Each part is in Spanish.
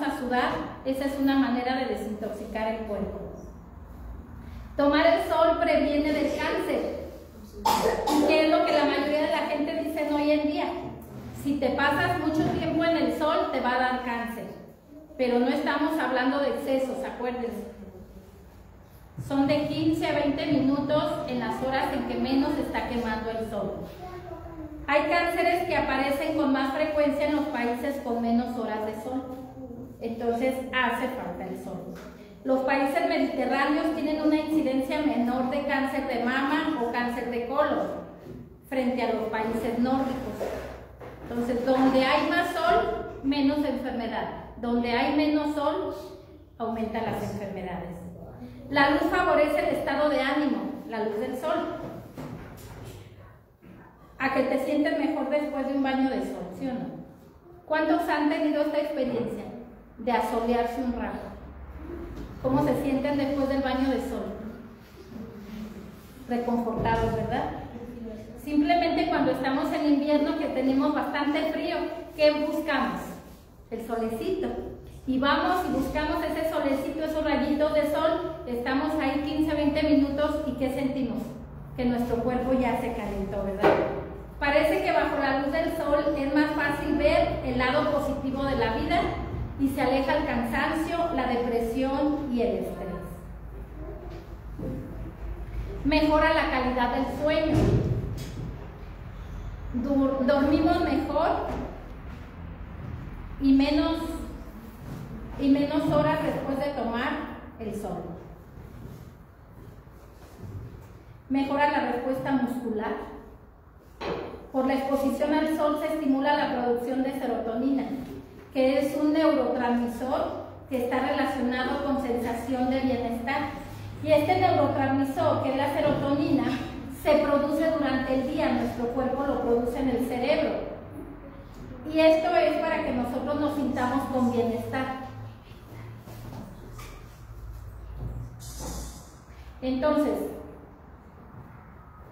empezamos a sudar, esa es una manera de desintoxicar el cuerpo. Tomar el sol previene del cáncer, que es lo que la mayoría de la gente dice hoy en día. Si te pasas mucho tiempo en el sol, te va a dar cáncer. Pero no estamos hablando de excesos, acuérdense. Son de 15 a 20 minutos en las horas en que menos está quemando el sol. Hay cánceres que aparecen con más frecuencia en los países con menos horas de sol. Entonces hace falta el sol. Los países mediterráneos tienen una incidencia menor de cáncer de mama o cáncer de colon frente a los países nórdicos. Entonces, donde hay más sol, menos enfermedad. Donde hay menos sol, aumentan las enfermedades. La luz favorece el estado de ánimo, la luz del sol. A que te sientes mejor después de un baño de sol, ¿sí o no? ¿Cuántos han tenido esta experiencia de asolearse un rato? ¿Cómo se sienten después del baño de sol? Reconfortados, ¿verdad? Simplemente cuando estamos en invierno, que tenemos bastante frío, ¿qué buscamos? El solecito. Y vamos y buscamos ese solecito, esos rayitos de sol, estamos ahí 15, 20 minutos y ¿qué sentimos? Que nuestro cuerpo ya se calentó, ¿verdad? Parece que bajo la luz del sol es más fácil ver el lado positivo de la vida y se aleja el cansancio, la depresión y el estrés. Mejora la calidad del sueño. Dormimos mejor y menos horas después de tomar el sol. Mejora la respuesta muscular. Por la exposición al sol se estimula la producción de serotonina, que es un neurotransmisor que está relacionado con sensación de bienestar. Y este neurotransmisor, que es la serotonina, se produce durante el día, nuestro cuerpo lo produce en el cerebro. Y esto es para que nosotros nos sintamos con bienestar. Entonces,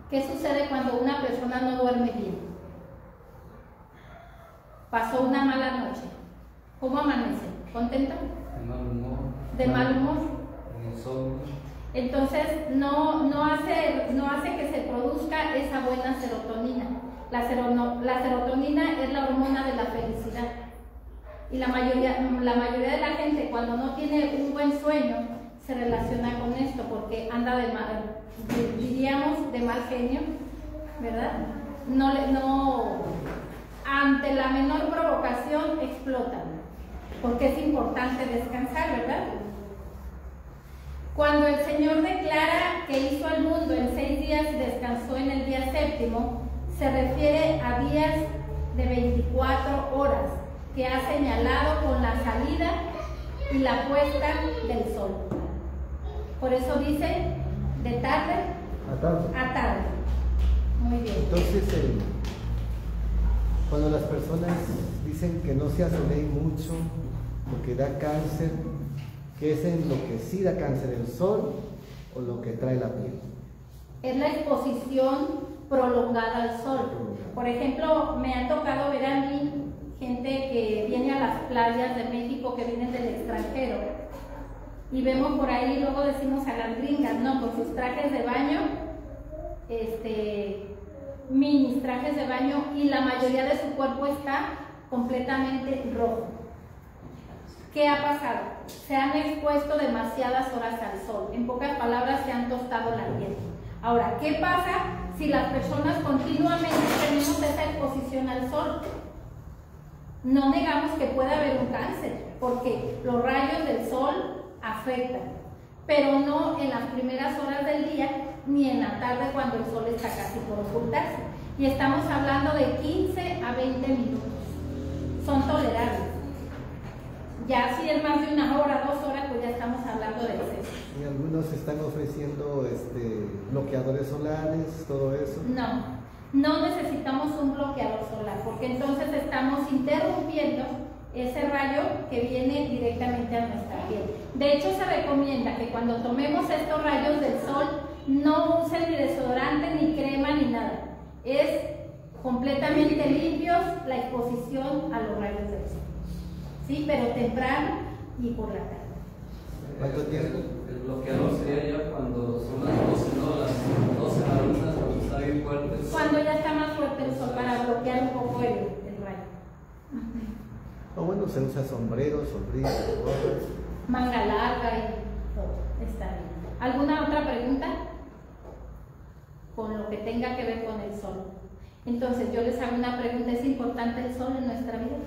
¿qué sucede cuando una persona no duerme bien? Pasó una mala noche. ¿Cómo amanece? ¿Contento? De mal humor. ¿De mal humor? Insomnio. Entonces no hace que se produzca esa buena serotonina. La serotonina es la hormona de la felicidad. Y la mayoría de la gente, cuando no tiene un buen sueño, se relaciona con esto porque anda de mal, diríamos, de mal genio, ¿verdad? Ante la menor provocación explotan, porque es importante descansar, ¿verdad? Cuando el Señor declara que hizo al mundo en 6 días y descansó en el día 7º, se refiere a días de 24 horas que ha señalado con la salida y la puesta del sol. Por eso dice de tarde a tarde. Muy bien. Entonces, cuando las personas dicen que no se asoleen mucho porque da cáncer, ¿qué es en lo que sí da cáncer, el sol o lo que trae la piel? Es la exposición prolongada al sol. Por ejemplo, me ha tocado ver a mí gente que viene a las playas de México, que vienen del extranjero, y vemos por ahí, luego decimos a las gringas, no, con sus trajes de baño, minis trajes de baño, y la mayoría de su cuerpo está completamente rojo. ¿Qué ha pasado? Se han expuesto demasiadas horas al sol. En pocas palabras, se han tostado la piel. Ahora, ¿qué pasa si las personas continuamente tenemos esa exposición al sol? No negamos que puede haber un cáncer, porque los rayos del sol afectan, pero no en las primeras horas del día ni en la tarde cuando el sol está casi por ocultarse. Y estamos hablando de 15 a 20 minutos. Son tolerables. Ya si es más de 1 hora, 2 horas, pues ya estamos hablando de exceso. Y algunos están ofreciendo bloqueadores solares, todo eso. No necesitamos un bloqueador solar, porque entonces estamos interrumpiendo ese rayo que viene directamente a nuestra piel. De hecho, se recomienda que cuando tomemos estos rayos del sol, no usen ni desodorante, ni crema, ni nada. Es completamente limpios la exposición a los rayos del sol. ¿sí? Pero temprano y por la tarde. ¿Cuánto tiempo? El bloqueador sería ya cuando son las 12, ¿no? Las 12 a la 1, cuando está bien fuerte. Cuando ya está más fuerte el sol para bloquear un poco el rayo. O bueno, se usa sombrero, sombrilla, gorras. Manga larga y todo. Está bien. ¿Alguna otra pregunta? Con lo que tenga que ver con el sol. Entonces yo les hago una pregunta, ¿es importante el sol en nuestra vida?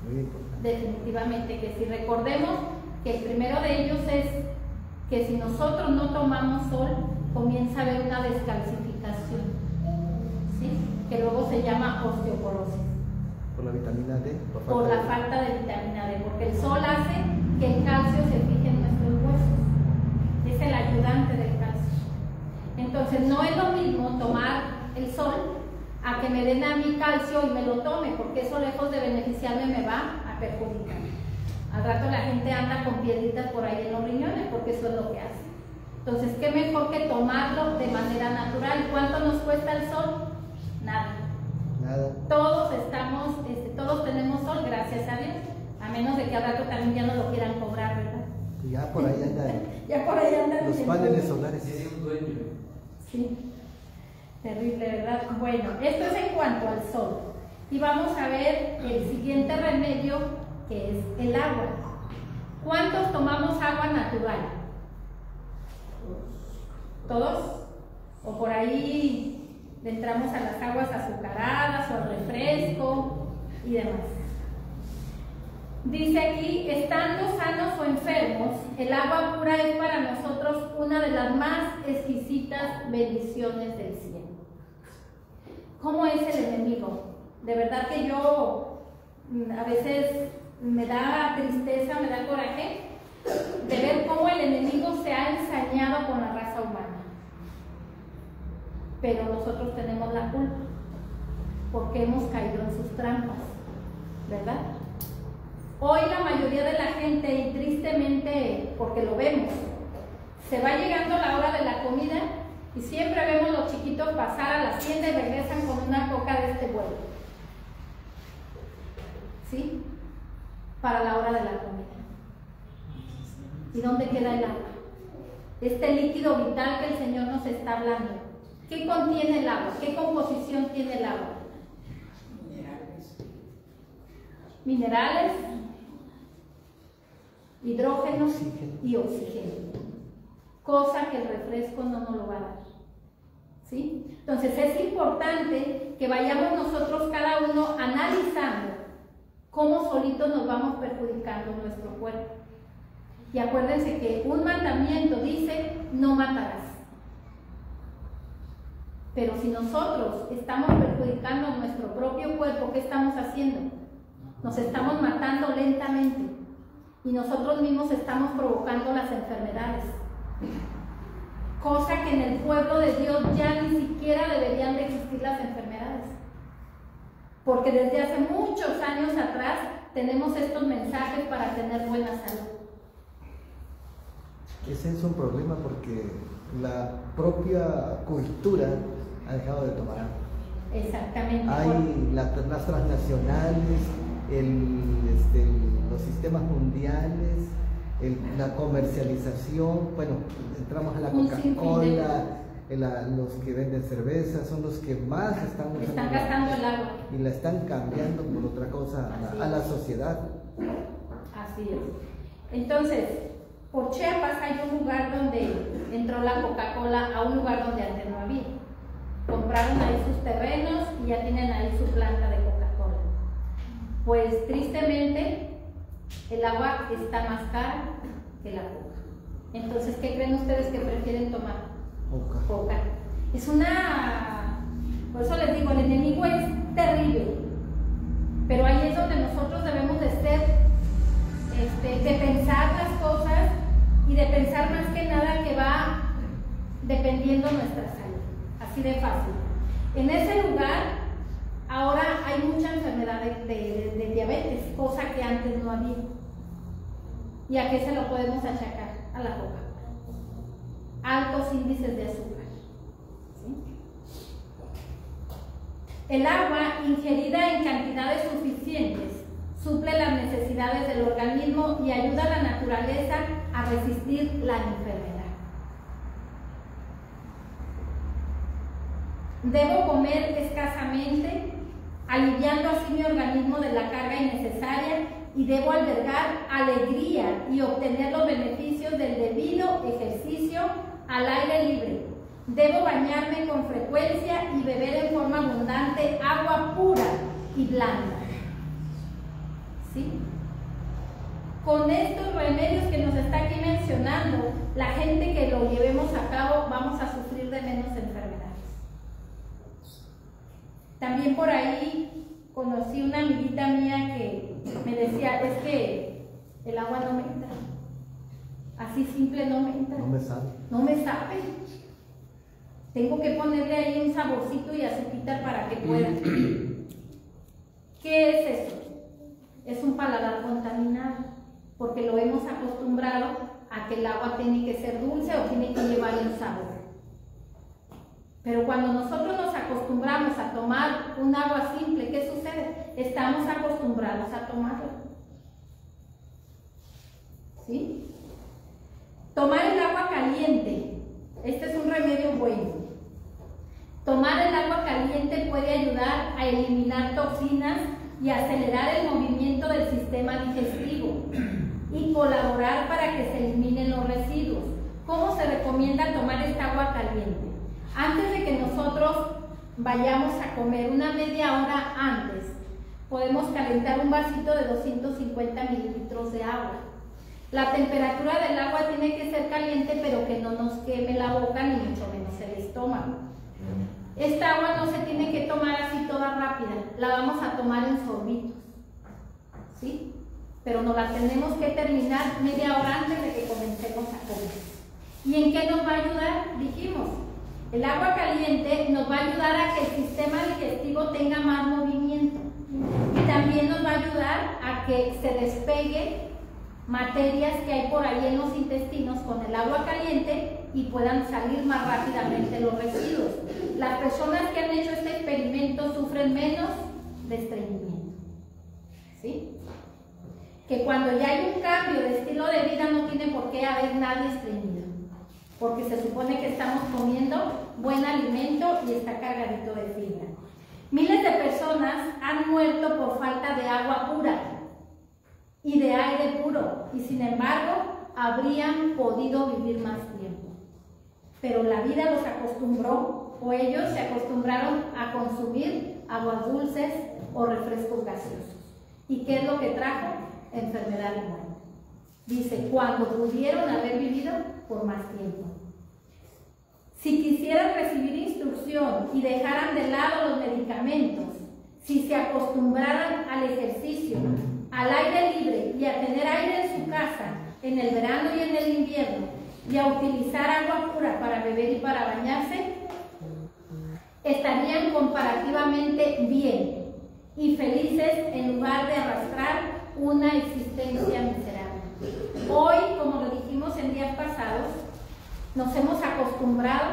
Muy importante. Definitivamente que sí. Recordemos que el primero de ellos es que si nosotros no tomamos sol, comienza a haber una descalcificación, ¿sí? Que luego se llama osteoporosis. ¿Por la vitamina D? Por la falta de vitamina D, porque el sol hace que el calcio se fije en nuestros huesos. Es el ayudante del calcio. Entonces no es lo mismo tomar el sol a que me den a mi calcio y me lo tome, porque eso lejos de beneficiarme me va a perjudicar. Al rato la gente anda con piedritas por ahí en los riñones, porque eso es lo que hace. Entonces, ¿qué mejor que tomarlo de manera natural? ¿Cuánto nos cuesta el sol? Nada. Nada. Todos todos tenemos sol, gracias a Dios. A menos de que al rato también ya no lo quieran cobrar, ¿verdad? Y ya por ahí andan Ya por ahí andan los paneles solares. Tiene un dueño. Sí, terrible, ¿verdad? Bueno, esto es en cuanto al sol. Y vamos a ver el siguiente remedio, que es el agua. ¿Cuántos tomamos agua natural? ¿Todos? ¿O por ahí le entramos a las aguas azucaradas o al refresco y demás? Dice aquí, estando sanos o enfermos, el agua pura es para nosotros una de las más exquisitas bendiciones del cielo. ¿Cómo es el enemigo? De verdad que yo a veces me da tristeza, me da coraje de ver cómo el enemigo se ha ensañado con la raza humana. Pero nosotros tenemos la culpa porque hemos caído en sus trampas, ¿verdad? Hoy la mayoría de la gente, y tristemente porque lo vemos, se va llegando la hora de la comida y siempre vemos los chiquitos pasar a la tienda y regresan con una coca de este vuelo, ¿sí? Para la hora de la comida. ¿Y dónde queda el agua? Este líquido vital que el Señor nos está hablando. ¿Qué contiene el agua? ¿Qué composición tiene el agua? Minerales, hidrógeno y oxígeno. Cosa que el refresco no nos lo va a dar. ¿Sí? Entonces es importante que vayamos nosotros cada uno analizando cómo solitos nos vamos perjudicando nuestro cuerpo. Y acuérdense que un mandamiento dice, no matarás. Pero si nosotros estamos perjudicando nuestro propio cuerpo, ¿qué estamos haciendo? Nos estamos matando lentamente y nosotros mismos estamos provocando las enfermedades. Cosa que en el pueblo de Dios ya ni siquiera deberían de existir las enfermedades. Porque desde hace muchos años atrás tenemos estos mensajes para tener buena salud. Ese es un problema porque la propia cultura ha dejado de tomar agua. Exactamente. Hay las transnacionales, los sistemas mundiales, la comercialización, bueno, entramos a la Coca-Cola, los que venden cerveza, son los que más están gastando el agua. Y la están cambiando por otra cosa a la sociedad. Así es. Entonces, por Chiapas hay un lugar donde entró la Coca-Cola a un lugar donde antes no había. Compraron ahí sus terrenos y ya tienen ahí su planta de Coca-Cola. Pues tristemente el agua está más cara que la coca. Entonces, ¿qué creen ustedes que prefieren tomar? Coca. Es por eso les digo, el enemigo es terrible. Pero ahí es donde nosotros debemos de ser, de pensar las cosas y de pensar más que nada que va dependiendo nuestra salud. Así de fácil. En ese lugar ahora hay mucha enfermedad de diabetes, cosa que antes no había. ¿Y a qué se lo podemos achacar? A la coca. Altos índices de azúcar. ¿Sí? El agua ingerida en cantidades suficientes suple las necesidades del organismo y ayuda a la naturaleza a resistir la enfermedad. Debo comer escasamente, aliviando así mi organismo de la carga innecesaria, y debo albergar alegría y obtener los beneficios del debido ejercicio al aire libre. Debo bañarme con frecuencia y beber en forma abundante agua pura y blanda. ¿Sí? Con estos remedios que nos está aquí mencionando, la gente que lo llevemos a cabo vamos a sufrir de menos enfermedades. También por ahí conocí una amiguita mía que me decía, es que el agua no me entra. Así simple no me entra. No me sabe. No me sabe. Tengo que ponerle ahí un saborcito y azuquita para que pueda. ¿Qué es eso? Es un paladar contaminado, porque lo hemos acostumbrado a que el agua tiene que ser dulce o tiene que llevar un sabor. Pero cuando nosotros nos acostumbramos a tomar un agua simple, ¿qué sucede? Estamos acostumbrados a tomarla. ¿Sí? Tomar el agua caliente. Este es un remedio bueno. Tomar el agua caliente puede ayudar a eliminar toxinas y acelerar el movimiento del sistema digestivo y colaborar para que se eliminen los residuos. ¿Cómo se recomienda tomar esta agua caliente? Antes de que nosotros vayamos a comer, una media hora antes, podemos calentar un vasito de 250 mililitros de agua. La temperatura del agua tiene que ser caliente, pero que no nos queme la boca ni mucho menos el estómago. Esta agua no se tiene que tomar así toda rápida, la vamos a tomar en sorbitos, ¿sí? Pero nos la tenemos que terminar media hora antes de que comencemos a comer. ¿Y en qué nos va a ayudar? Dijimos, el agua caliente nos va a ayudar a que el sistema digestivo tenga más movimiento y también nos va a ayudar a que se despegue materias que hay por ahí en los intestinos con el agua caliente y puedan salir más rápidamente los residuos. Las personas que han hecho este experimento sufren menos de estreñimiento, ¿sí? Que cuando ya hay un cambio de estilo de vida no tiene por qué haber nadie estreñido, porque se supone que estamos comiendo buen alimento y está cargadito de fibra. Miles de personas han muerto por falta de agua pura y de aire puro, y sin embargo habrían podido vivir más tiempo. Pero la vida los acostumbró, o ellos se acostumbraron a consumir aguas dulces o refrescos gaseosos. ¿Y qué es lo que trajo? Enfermedad y muerte. Dice, cuando pudieron haber vivido por más tiempo. Si quisieran recibir instrucción y dejaran de lado los medicamentos, si se acostumbraran al ejercicio, al aire libre y a tener aire en su casa en el verano y en el invierno, y a utilizar agua pura para beber y para bañarse, estarían comparativamente bien y felices en lugar de arrastrar una existencia miserable. Hoy, como lo dijimos en días pasados, nos hemos acostumbrado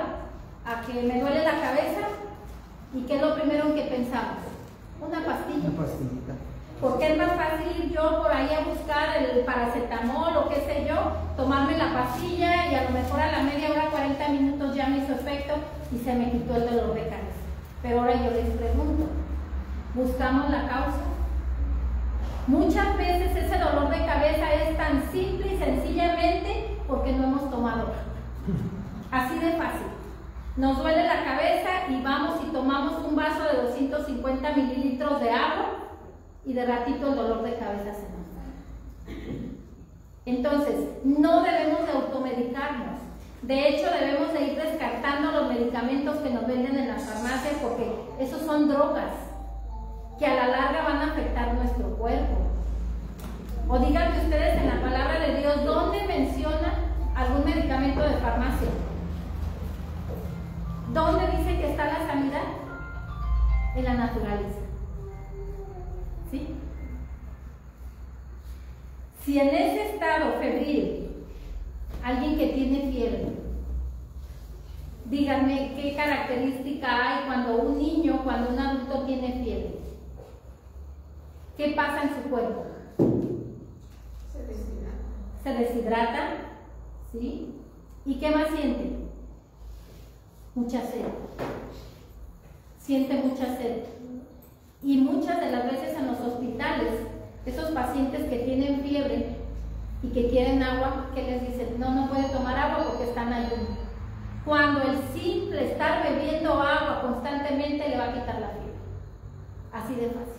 a que me duele la cabeza y ¿qué es lo primero en que pensamos? Una pastilla. Una pastillita. Porque es más fácil ir yo por ahí a buscar el paracetamol o qué sé yo, tomarme la pastilla y a lo mejor a la media hora, 40 minutos ya me hizo efecto y se me quitó el dolor de cabeza. Pero ahora yo les pregunto, ¿buscamos la causa? Muchas veces ese dolor de cabeza es tan simple y sencillamente porque no hemos tomado agua. Así de fácil. Nos duele la cabeza y vamos y tomamos un vaso de 250 mililitros de agua y de ratito el dolor de cabeza se nos va. Entonces, no debemos de automedicarnos. De hecho, debemos de ir descartando los medicamentos que nos venden en las farmacias porque esos son drogas que a la larga van a afectar nuestro cuerpo. O díganme ustedes en la palabra de Dios, ¿dónde menciona algún medicamento de farmacia? ¿Dónde dice que está la sanidad? En la naturaleza. ¿Sí? Si en ese estado febril, alguien que tiene fiebre, díganme qué característica hay cuando un niño, cuando un adulto tiene fiebre. ¿qué pasa en su cuerpo? Se deshidrata, ¿sí? ¿Y qué más siente? Mucha sed. Siente mucha sed. Y muchas de las veces en los hospitales, esos pacientes que tienen fiebre y que quieren agua, ¿qué les dicen? No puede tomar agua porque están en ayuno. Cuando el simple estar bebiendo agua constantemente le va a quitar la fiebre. Así de fácil.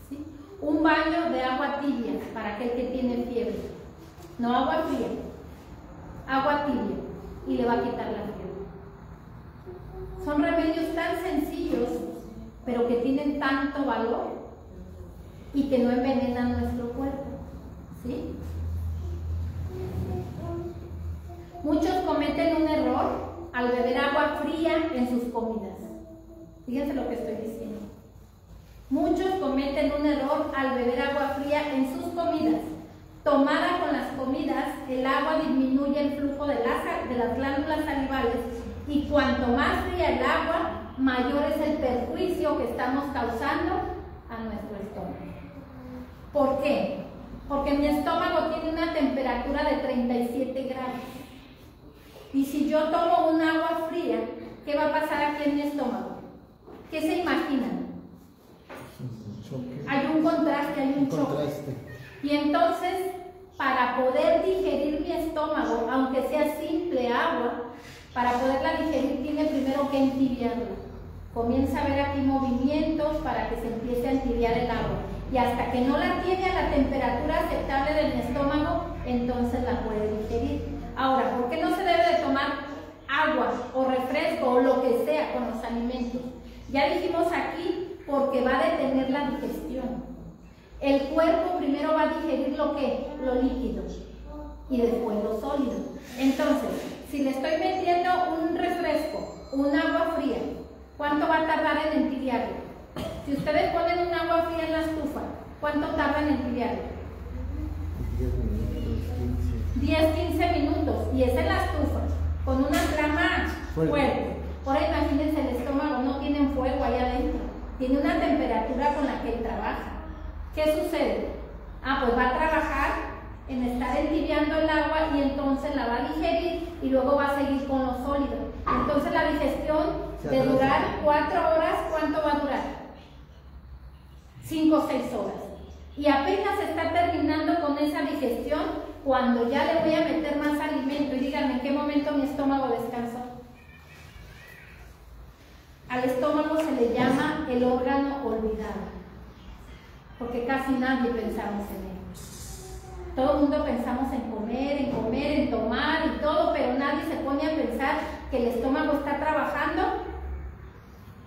¿Sí? Un baño de agua tibia para aquel que tiene fiebre. No agua fría, agua tibia, y le va a quitar la fiebre. Son remedios tan sencillos, pero que tienen tanto valor y que no envenenan nuestro cuerpo. ¿Sí? Muchos cometen un error al beber agua fría en sus comidas. Fíjense lo que estoy diciendo. Muchos cometen un error al beber agua fría en sus comidas. Tomada con las comidas, el agua disminuye el flujo de las glándulas salivales y cuanto más fría el agua, mayor es el perjuicio que estamos causando a nuestro estómago. ¿Por qué? Porque mi estómago tiene una temperatura de 37 grados. Y si yo tomo un agua fría, ¿qué va a pasar aquí en mi estómago? ¿Qué se imaginan? Hay un contraste, hay un choque. Y entonces, para poder digerir mi estómago, aunque sea simple agua, para poderla digerir tiene primero que entibiarla. Comienza a haber aquí movimientos para que se empiece a entibiar el agua. Y hasta que no la tiene a la temperatura aceptable de mi estómago, entonces la puede digerir. Ahora, ¿por qué no se debe de tomar agua o refresco o lo que sea con los alimentos? Ya dijimos aquí, porque va a detener la digestión. El cuerpo primero va a digerir lo líquido y después lo sólido. Entonces, si le estoy metiendo un refresco, un agua fría, ¿cuánto va a tardar en entibiarlo? Si ustedes ponen un agua fría en la estufa, ¿cuánto tarda en entibiarlo? 10-15 minutos. Y es en la estufa, con una flama fuerte. Ahora imagínense, el estómago no tiene un fuego allá adentro, tiene una temperatura con la que él trabaja. ¿Qué sucede? Pues va a trabajar en estar entibiando el agua y entonces la va a digerir y luego va a seguir con lo sólido. Entonces la digestión de durar 4 horas, ¿cuánto va a durar? 5 o 6 horas. Y apenas está terminando con esa digestión cuando ya le voy a meter más alimento. Y díganme, ¿en qué momento mi estómago descansó? Al estómago se le llama el órgano olvidado, porque casi nadie pensamos en él. Todo el mundo pensamos en comer, en tomar y todo, pero nadie se pone a pensar que el estómago está trabajando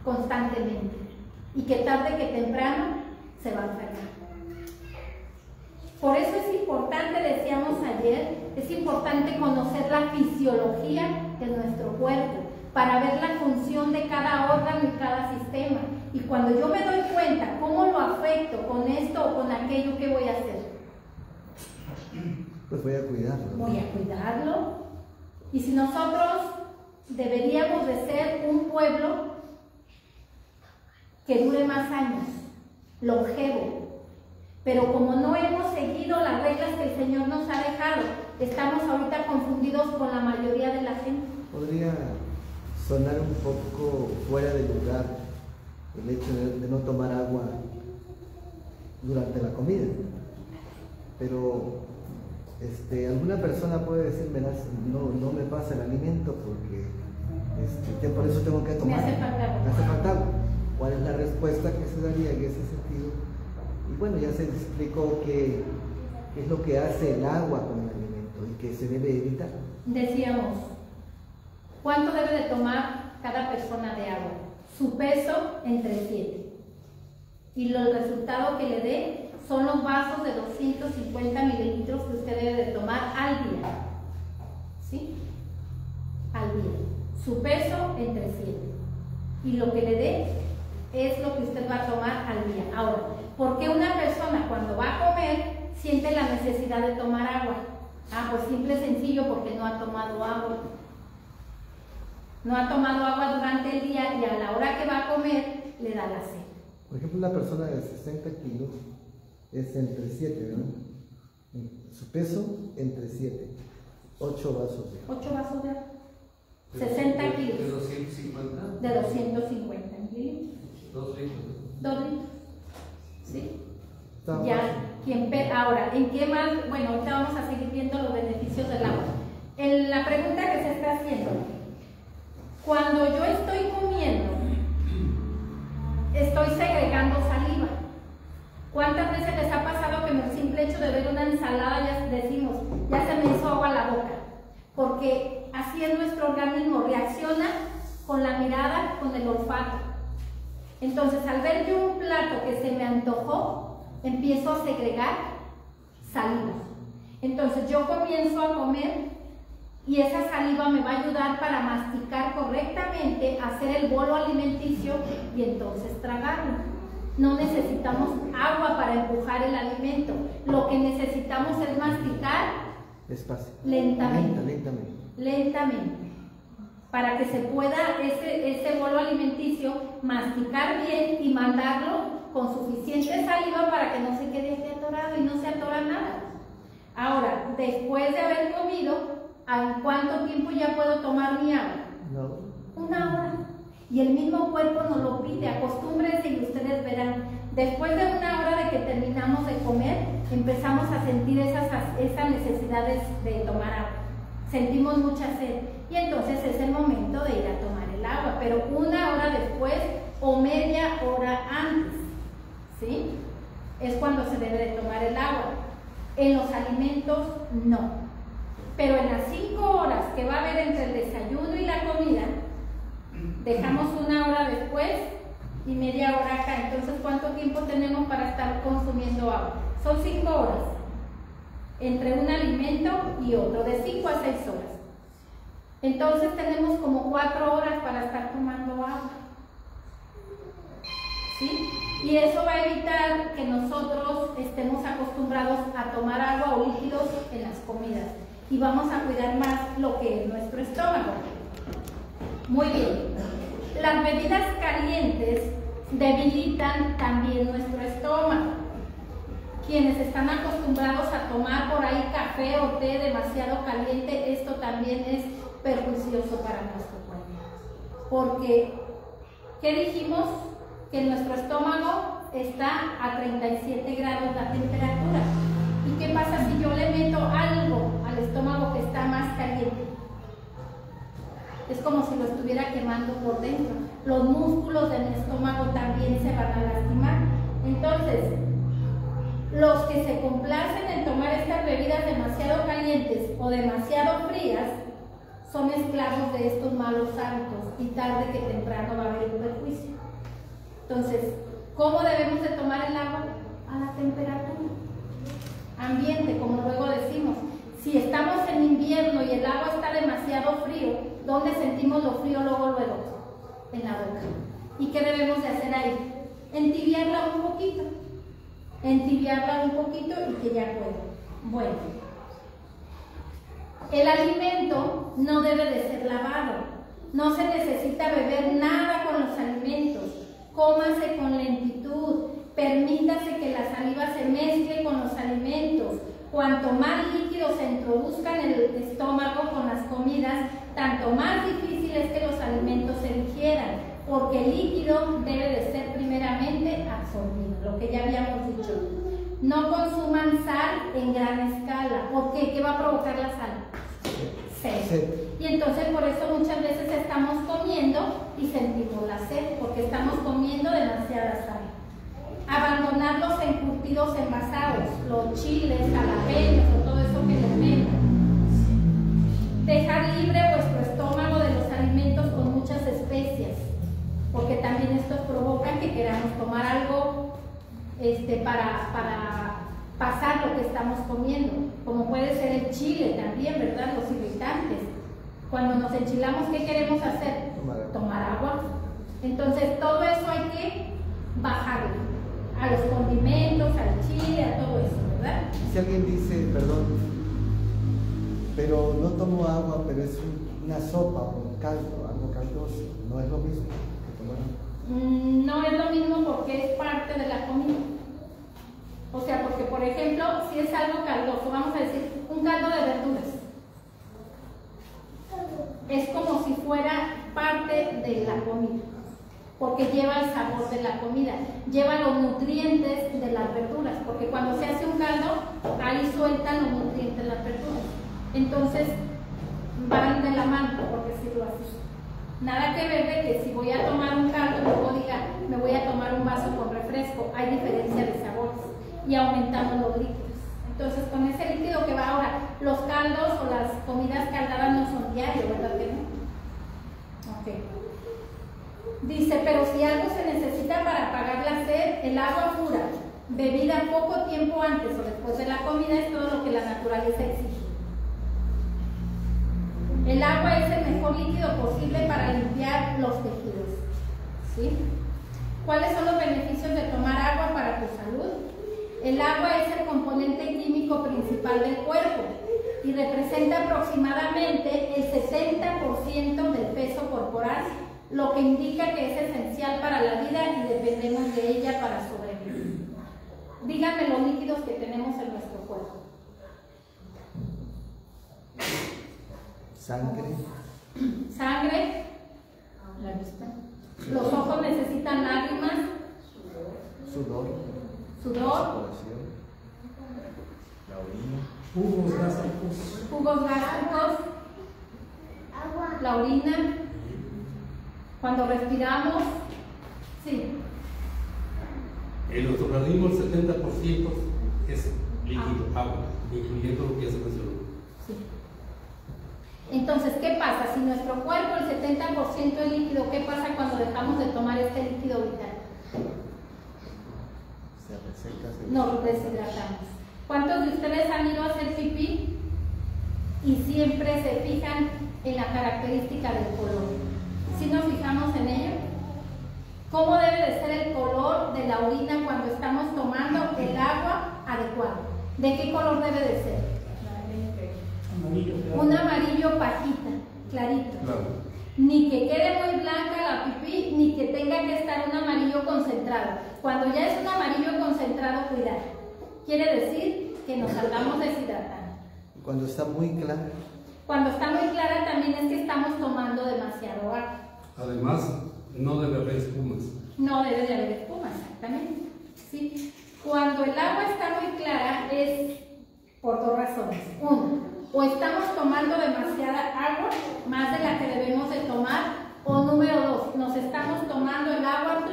constantemente y que tarde que temprano se va a enfermar. Por eso es importante, decíamos ayer, es importante conocer la fisiología de nuestro cuerpo para ver la función de cada órgano y cada sistema. Y cuando yo me doy cuenta cómo lo afecto con esto o con aquello, ¿qué voy a hacer? Pues voy a cuidarlo. Voy a cuidarlo. Y si nosotros deberíamos de ser un pueblo que dure más años, longevo, pero como no hemos seguido las reglas que el Señor nos ha dejado, estamos ahorita confundidos con la mayoría de la gente. Podría sonar un poco fuera de lugar el hecho de no tomar agua durante la comida, pero alguna persona puede decir, no me pasa el alimento porque por eso tengo que tomar. Me hace falta agua. ¿Cuál es la respuesta que se daría en ese sentido? Y bueno, ya se explicó qué es lo que hace el agua con el alimento y que se debe evitar. Decíamos, ¿cuánto debe de tomar cada persona de agua? Su peso entre 7. Y el resultado que le dé son los vasos de 250 mililitros que usted debe de tomar al día. ¿Sí? Al día. Su peso entre 7. Y lo que le dé es lo que usted va a tomar al día. Ahora, ¿por qué una persona cuando va a comer siente la necesidad de tomar agua? Pues simple y sencillo, porque no ha tomado agua. No ha tomado agua durante el día y a la hora que va a comer le da la sed. Por ejemplo, una persona de 60 kilos es entre 7, ¿verdad? Su peso entre 7. 8 vasos de agua. 8 vasos de agua. 60 kilos. ¿De 250? De 250 mililitros. 2 litros. 2 litros. ¿Sí? Está Ya, fácil. ahora, ¿en qué más? Bueno, ahorita vamos a seguir viendo los beneficios del agua. En la pregunta que se está haciendo, cuando yo estoy comiendo, estoy segregando saliva. ¿Cuántas veces les ha pasado que en el simple hecho de ver una ensalada ya decimos, ya se me hizo agua a la boca? Porque así es nuestro organismo, reacciona con la mirada, con el olfato. Entonces, al ver yo un plato que se me antojó, empiezo a segregar saliva. Entonces, yo comienzo a comer y esa saliva me va a ayudar para masticar correctamente, hacer el bolo alimenticio y entonces tragarlo. No necesitamos agua para empujar el alimento. Lo que necesitamos es masticar Despacio. lentamente. Lentamente. Para que se pueda ese bolo alimenticio masticar bien y mandarlo con suficiente saliva para que no se quede aquí atorado y no se atora nada. Ahora, después de haber comido, ¿en cuánto tiempo ya puedo tomar mi agua? No. 1 hora. Y el mismo cuerpo nos lo pide, acostúmbrense y ustedes verán. Después de 1 hora de que terminamos de comer, empezamos a sentir esas necesidades de tomar agua. Sentimos mucha sed y entonces es el momento de ir a tomar el agua, pero 1 hora después o media hora antes, ¿sí? Es cuando se debe de tomar el agua. En los alimentos, no. Pero en las 5 horas que va a haber entre el desayuno y la comida, dejamos 1 hora después y media hora acá. Entonces, ¿cuánto tiempo tenemos para estar consumiendo agua? Son 5 horas entre un alimento y otro, de 5 a 6 horas. Entonces tenemos como 4 horas para estar tomando agua, ¿sí? Y eso va a evitar que nosotros estemos acostumbrados a tomar agua o líquidos en las comidas y vamos a cuidar más lo que es nuestro estómago. Muy bien. Las bebidas calientes debilitan también nuestro estómago. Quienes están acostumbrados a tomar por ahí café o té demasiado caliente, esto también es perjuicioso para nuestro cuerpo. Porque, ¿qué dijimos? Que nuestro estómago está a 37 grados la temperatura. ¿Y qué pasa si yo le meto algo al estómago que está más caliente? Es como si lo estuviera quemando por dentro. Los músculos del estómago también se van a lastimar. Entonces, los que se complacen en tomar estas bebidas demasiado calientes o demasiado frías son esclavos de estos malos hábitos y tarde que temprano va a haber un perjuicio. Entonces, ¿cómo debemos de tomar el agua? A la temperatura ambiente, como luego decimos. Si estamos en invierno y el agua está demasiado frío, ¿dónde sentimos lo frío luego? En la boca. ¿Y qué debemos de hacer ahí? Entibiarla un poquito. Entibiarla un poquito y que ya pueda. Bueno, el alimento no debe de ser lavado. No se necesita beber nada con los alimentos. Cómase con lentitud. Permítase que la saliva se mezcle con los alimentos. Cuanto más líquidos se introduzcan en el estómago con las comidas, tanto más difícil es que los alimentos se digieran, porque el líquido debe de ser primeramente absorbido, lo que ya habíamos dicho. No consuman sal en gran escala. ¿Por qué? ¿Qué va a provocar la sal? Sed. Y entonces por eso muchas veces estamos comiendo y sentimos la sed, porque estamos comiendo demasiada sal. Abandonar los encurtidos envasados, los chiles, jalapeños o todo eso que les metan. Dejar libre vuestro estómago de los alimentos con muchas especias, porque también estos provocan que queramos tomar algo para pasar lo que estamos comiendo, como puede ser el chile también, ¿verdad? Los irritantes. Cuando nos enchilamos, ¿qué queremos hacer? Tomar agua. Entonces todo eso hay que bajarlo. A los condimentos, al chile, a todo eso, ¿verdad? Si alguien dice, perdón, pero no tomo agua, pero es una sopa o un caldo, algo caldoso, no es lo mismo que tomar agua. No es lo mismo porque es parte de la comida. O sea, porque por ejemplo, si es algo caldoso, vamos a decir, un caldo de verduras, es como si fuera parte de la comida, porque lleva el sabor de la comida, lleva los nutrientes de las verduras, porque cuando se hace un caldo, ahí sueltan los nutrientes de las verduras. Entonces, van de la mano, por decirlo así. Nada que ver de que si voy a tomar un caldo, luego diga, me voy a tomar un vaso con refresco, hay diferencia de sabores y aumentamos los líquidos. Entonces, con ese líquido que va ahora, los caldos o las comidas caldadas no son diarios, ¿verdad que no? Ok. Dice, pero si algo se necesita para apagar la sed, el agua pura, bebida poco tiempo antes o después de la comida, es todo lo que la naturaleza exige. El agua es el mejor líquido posible para limpiar los tejidos. ¿Sí? ¿Cuáles son los beneficios de tomar agua para tu salud? El agua es el componente químico principal del cuerpo y representa aproximadamente el 60% del peso corporal, lo que indica que es esencial para la vida y dependemos de ella para sobrevivir. Díganme los líquidos que tenemos en nuestro cuerpo. Sangre. Sangre. La vista. Los ojos necesitan lágrimas. Sudor. Sudor. La orina. Jugos gástricos. Jugos gástricos. La orina. Cuando respiramos. Sí. En nuestro organismo el 70% es líquido, agua, incluyendo lo que ya se mencionó. Sí. Entonces, ¿qué pasa? Si nuestro cuerpo el 70% es líquido, ¿qué pasa cuando dejamos de tomar este líquido vital? Se reseca. Nos deshidratamos. ¿Cuántos de ustedes han ido a hacer pipí y siempre se fijan en la característica del color? ¿Sí nos fijamos en ello? ¿Cómo debe de ser el color de la orina cuando estamos tomando el agua adecuado? ¿De qué color debe de ser? Amarillo. Un amarillo pajita, clarito. Claro. Ni que quede muy blanca la pipí, ni que tenga que estar un amarillo concentrado. Cuando ya es un amarillo concentrado, cuidado. Quiere decir que nos andamos deshidratando. Cuando está muy clara. Cuando está muy clara también es que estamos tomando demasiado agua. Además, no debe haber espumas. No debe de haber espuma, exactamente. ¿Sí? Cuando el agua está muy clara es por dos razones. Uno, o estamos tomando demasiada agua, más de la que debemos de tomar, o número dos, nos estamos tomando el agua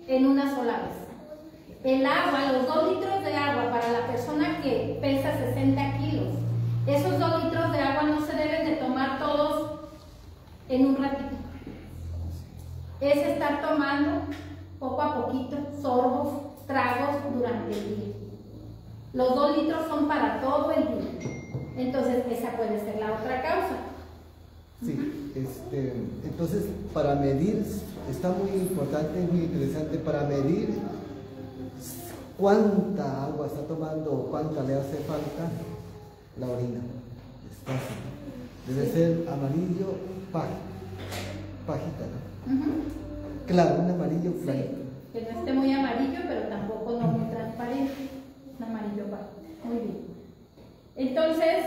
en una sola vez. El agua, los 2 litros de agua para la persona que pesa 60 kilos, esos 2 litros de agua no se deben de tomar todos en un ratito. Es estar tomando poco a poquito, sorbos, tragos durante el día. Los 2 litros son para todo el día. Entonces, esa puede ser la otra causa. Sí, entonces para medir, está muy importante, muy interesante para medir cuánta agua está tomando o cuánta le hace falta la orina. Debe ser amarillo pajita, ¿no? Claro, un amarillo clarito. Sí, que no esté muy amarillo, pero tampoco no muy transparente. Un amarillo pajita. Muy bien. Entonces,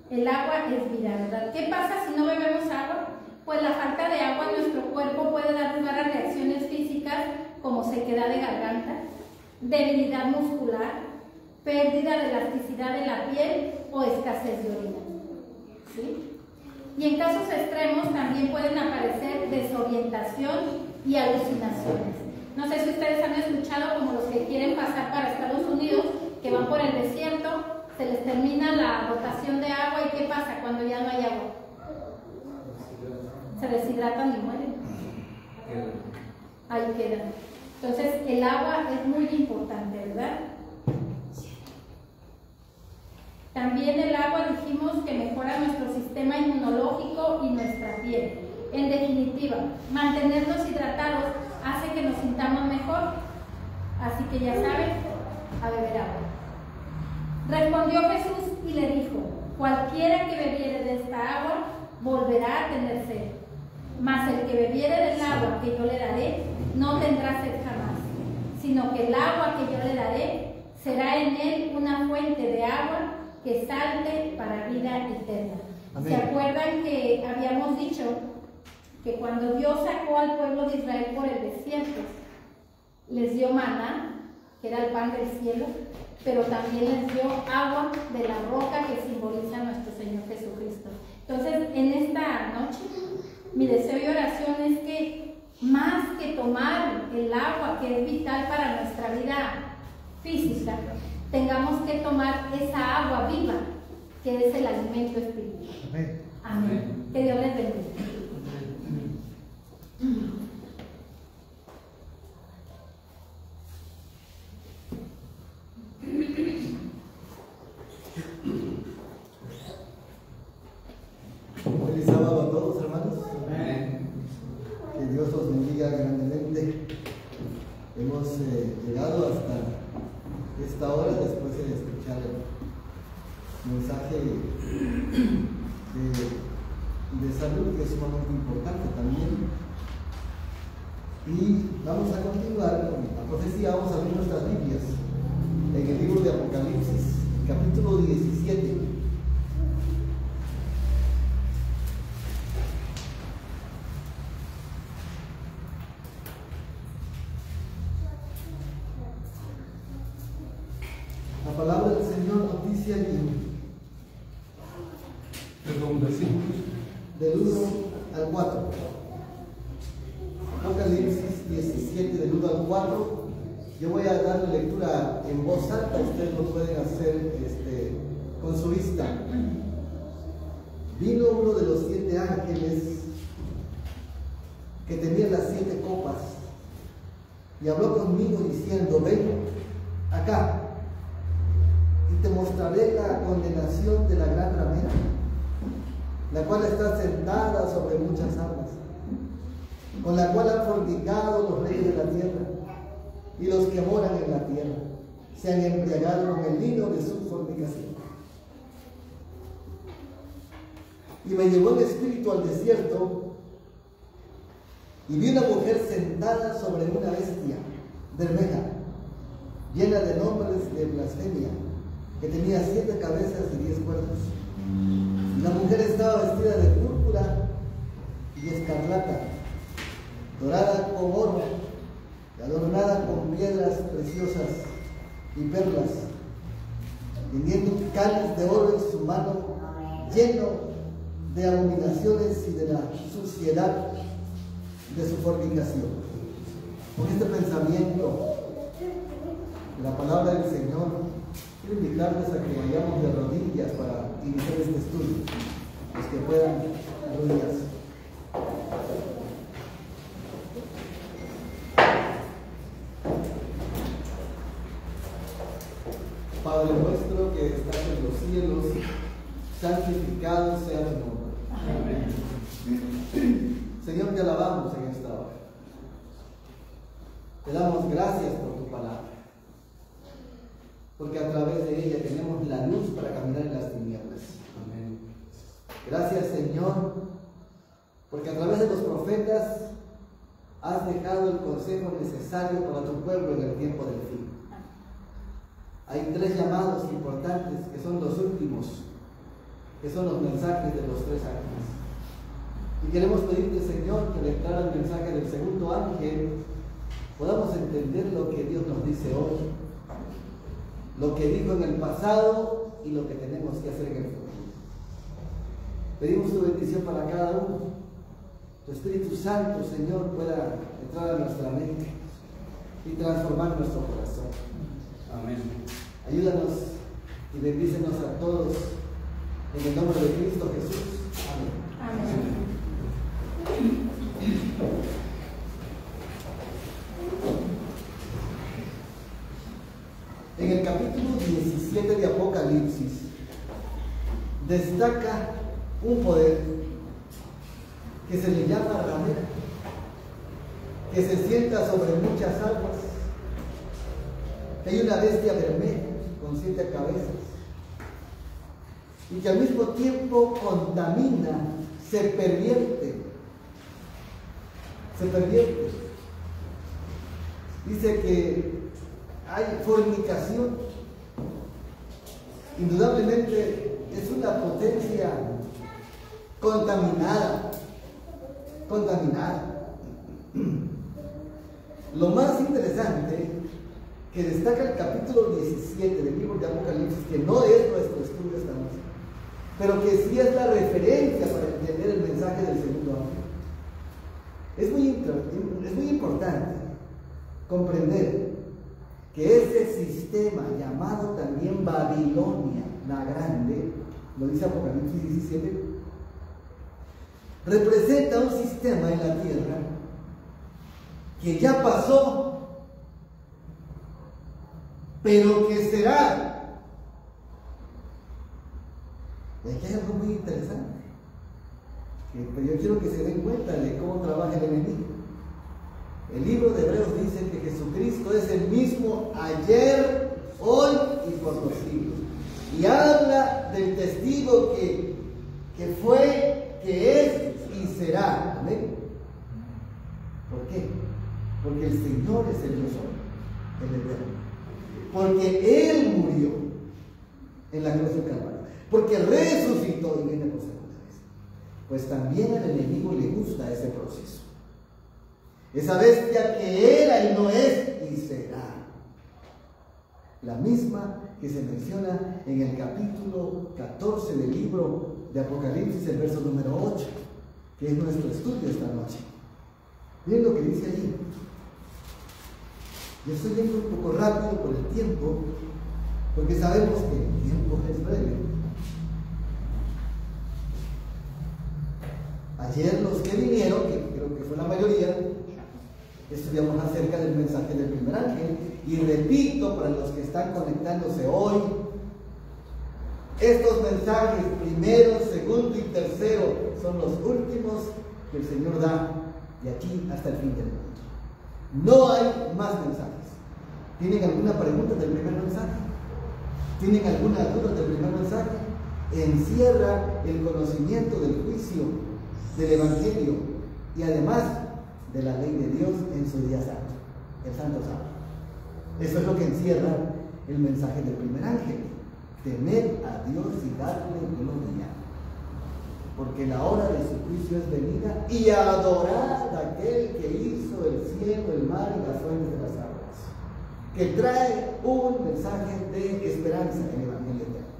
el agua es vida, ¿verdad? ¿Qué pasa si no bebemos agua? Pues la falta de agua en nuestro cuerpo puede dar lugar a reacciones físicas como sequedad de garganta, debilidad muscular, pérdida de elasticidad de la piel o escasez de orina. ¿Sí? Y en casos extremos también pueden aparecer desorientación y alucinaciones. No sé si ustedes han escuchado como los que quieren pasar para Estados Unidos, que van por el desierto, se les termina la dotación de agua y ¿qué pasa cuando ya no hay agua? Se deshidratan y mueren. Ahí quedan. Entonces el agua es muy importante, ¿verdad? También el agua dijimos que mejora nuestro sistema inmunológico y nuestra piel. En definitiva, mantenernos hidratados hace que nos sintamos mejor. Así que ya saben, a beber agua. Respondió Jesús y le dijo: cualquiera que bebiere de esta agua volverá a tener sed. Mas el que bebiere del agua que yo le daré, no tendrá sed jamás, sino que el agua que yo le daré será en él una fuente de agua que salte para vida eterna. Amén. ¿Se acuerdan que habíamos dicho que cuando Dios sacó al pueblo de Israel por el desierto, les dio maná, que era el pan del cielo, pero también les dio agua de la roca que simboliza a nuestro Señor Jesucristo? Entonces, en esta noche, mi deseo y oración es que más que tomar el agua que es vital para nuestra vida física, tengamos que tomar esa agua viva que es el alimento espiritual. Amén. Amén. Que Dios les bendiga. Feliz sábado a todos, hermanos. Amén. Que Dios os bendiga grandemente. Hemos llegado hasta esta hora después de escuchar el mensaje de salud, que es sumamente importante también. Y vamos a continuar con la profecía. Vamos a abrir nuestras Biblias en el libro de Apocalipsis, capítulo 17. La palabra del Señor nos dice allí, versículos. del 1 al 4. Apocalipsis 17, del 1 al 4. Yo voy a dar lectura en voz alta, ustedes lo pueden hacer con su vista. Vino uno de los 7 ángeles que tenía las 7 copas y habló conmigo diciendo: ven acá y te mostraré la condenación de la gran ramera, la cual está sentada sobre muchas aguas, con la cual han fornicado los reyes de la tierra, y los que moran en la tierra se han embriagado con el vino de su fornicación. Y me llevó el espíritu al desierto, y vi una mujer sentada sobre una bestia bermeja, llena de nombres de blasfemia, que tenía 7 cabezas y 10 cuernos. Y la mujer estaba vestida de púrpura y escarlata, dorada con oro y adornada con piedras preciosas y perlas, teniendo un cáliz de oro en su mano, lleno de abominaciones y de la suciedad de su fornicación. Con este pensamiento de la palabra del Señor, quiero invitarles a que vayamos de rodillas para iniciar este estudio. Los que puedan, arrodillarse. Padre nuestro que estás en los cielos, santificado sea tu nombre. Amén. Señor, te alabamos en esta hora. Te damos gracias por tu palabra, porque a través de ella tenemos la luz para caminar en las tinieblas. Amén. Gracias, Señor, porque a través de los profetas has dejado el consejo necesario para tu pueblo en el tiempo del fin. Hay 3 llamados importantes que son los últimos, que son los mensajes de los 3 ángeles. Y queremos pedirte, Señor, que al entrar al mensaje del segundo ángel podamos entender lo que Dios nos dice hoy, lo que dijo en el pasado y lo que tenemos que hacer en el futuro. Pedimos tu bendición para cada uno. Tu Espíritu Santo, Señor, pueda entrar a nuestra mente y transformar nuestro corazón. Amén. Ayúdanos y bendícenos a todos en el nombre de Cristo Jesús. Amén. Amén. En el capítulo 17 de Apocalipsis destaca un poder que se le llama ramera, que se sienta sobre muchas aguas, que hay una bestia bermeja con 7 cabezas y que al mismo tiempo contamina, se pervierte se pervierte. Dice que hay fornicación. Indudablemente es una potencia contaminada. Lo más interesante que destaca el capítulo 17 del libro de Apocalipsis, que no es nuestro estudio esta noche, pero que sí es la referencia para entender el mensaje del segundo ángel. Es muy importante comprender que ese sistema llamado también Babilonia la Grande, lo dice Apocalipsis 17, representa un sistema en la tierra que ya pasó, pero que será. Y aquí hay algo muy interesante, pero yo quiero que se den cuenta de cómo trabaja el enemigo. El libro de Hebreos dice que Jesucristo es el mismo ayer, hoy y por los siglos. Y habla del testigo que fue, que es y será. ¿Amén? ¿Por qué? Porque el Señor es el Dios hoy, el eterno. Porque Él murió en la cruz del Calvario. Porque resucitó y viene por segunda vez. Pues también al enemigo le gusta ese proceso. Esa bestia que era y no es y será. La misma que se menciona en el capítulo 14 del libro de Apocalipsis, el verso número 8, que es nuestro estudio esta noche. Miren lo que dice allí. Yo estoy yendo un poco rápido por el tiempo, porque sabemos que el tiempo es breve. Ayer los que vinieron, que creo que fue la mayoría, estudiamos acerca del mensaje del primer ángel, y repito para los que están conectándose hoy, estos mensajes primero, segundo y tercero son los últimos que el Señor da de aquí hasta el fin del mundo. No hay más mensajes. ¿Tienen alguna pregunta del primer mensaje? ¿Tienen alguna duda del primer mensaje? Encierra el conocimiento del juicio, del evangelio y además de la ley de Dios en su día santo, el santo sábado. Eso es lo que encierra el mensaje del primer ángel: temer a Dios y darle gloria, porque la hora de su juicio es venida, y adorar a aquel que hizo el cielo, el mar y las fuentes de las aguas, que trae un mensaje de esperanza en el evangelio eterno.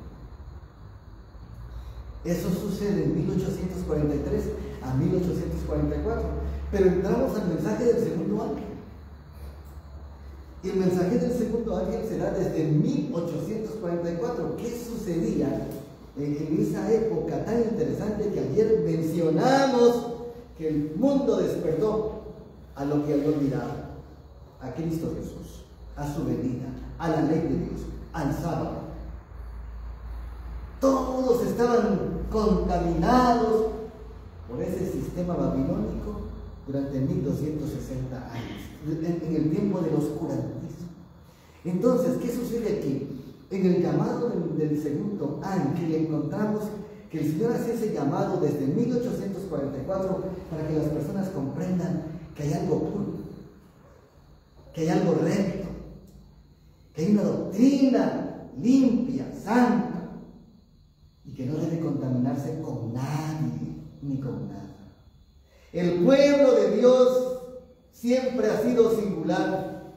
Eso sucede en 1843 a 1844, pero entramos al mensaje del segundo ángel. Y el mensaje del segundo ángel será desde 1844. ¿Qué sucedía en esa época tan interesante que ayer mencionamos? Que el mundo despertó a lo que había olvidado: a Cristo Jesús, a su venida, a la ley de Dios, al sábado. Todos estaban contaminados por ese sistema babilónico durante 1260 años, en el tiempo del oscurantismo. Entonces, ¿qué sucede aquí? En el llamado del segundo ángel encontramos que el Señor hace ese llamado desde 1844 para que las personas comprendan que hay algo puro, que hay algo recto, que hay una doctrina limpia, santa, y que no debe contaminarse con nadie ni con nada. El pueblo de Dios siempre ha sido singular,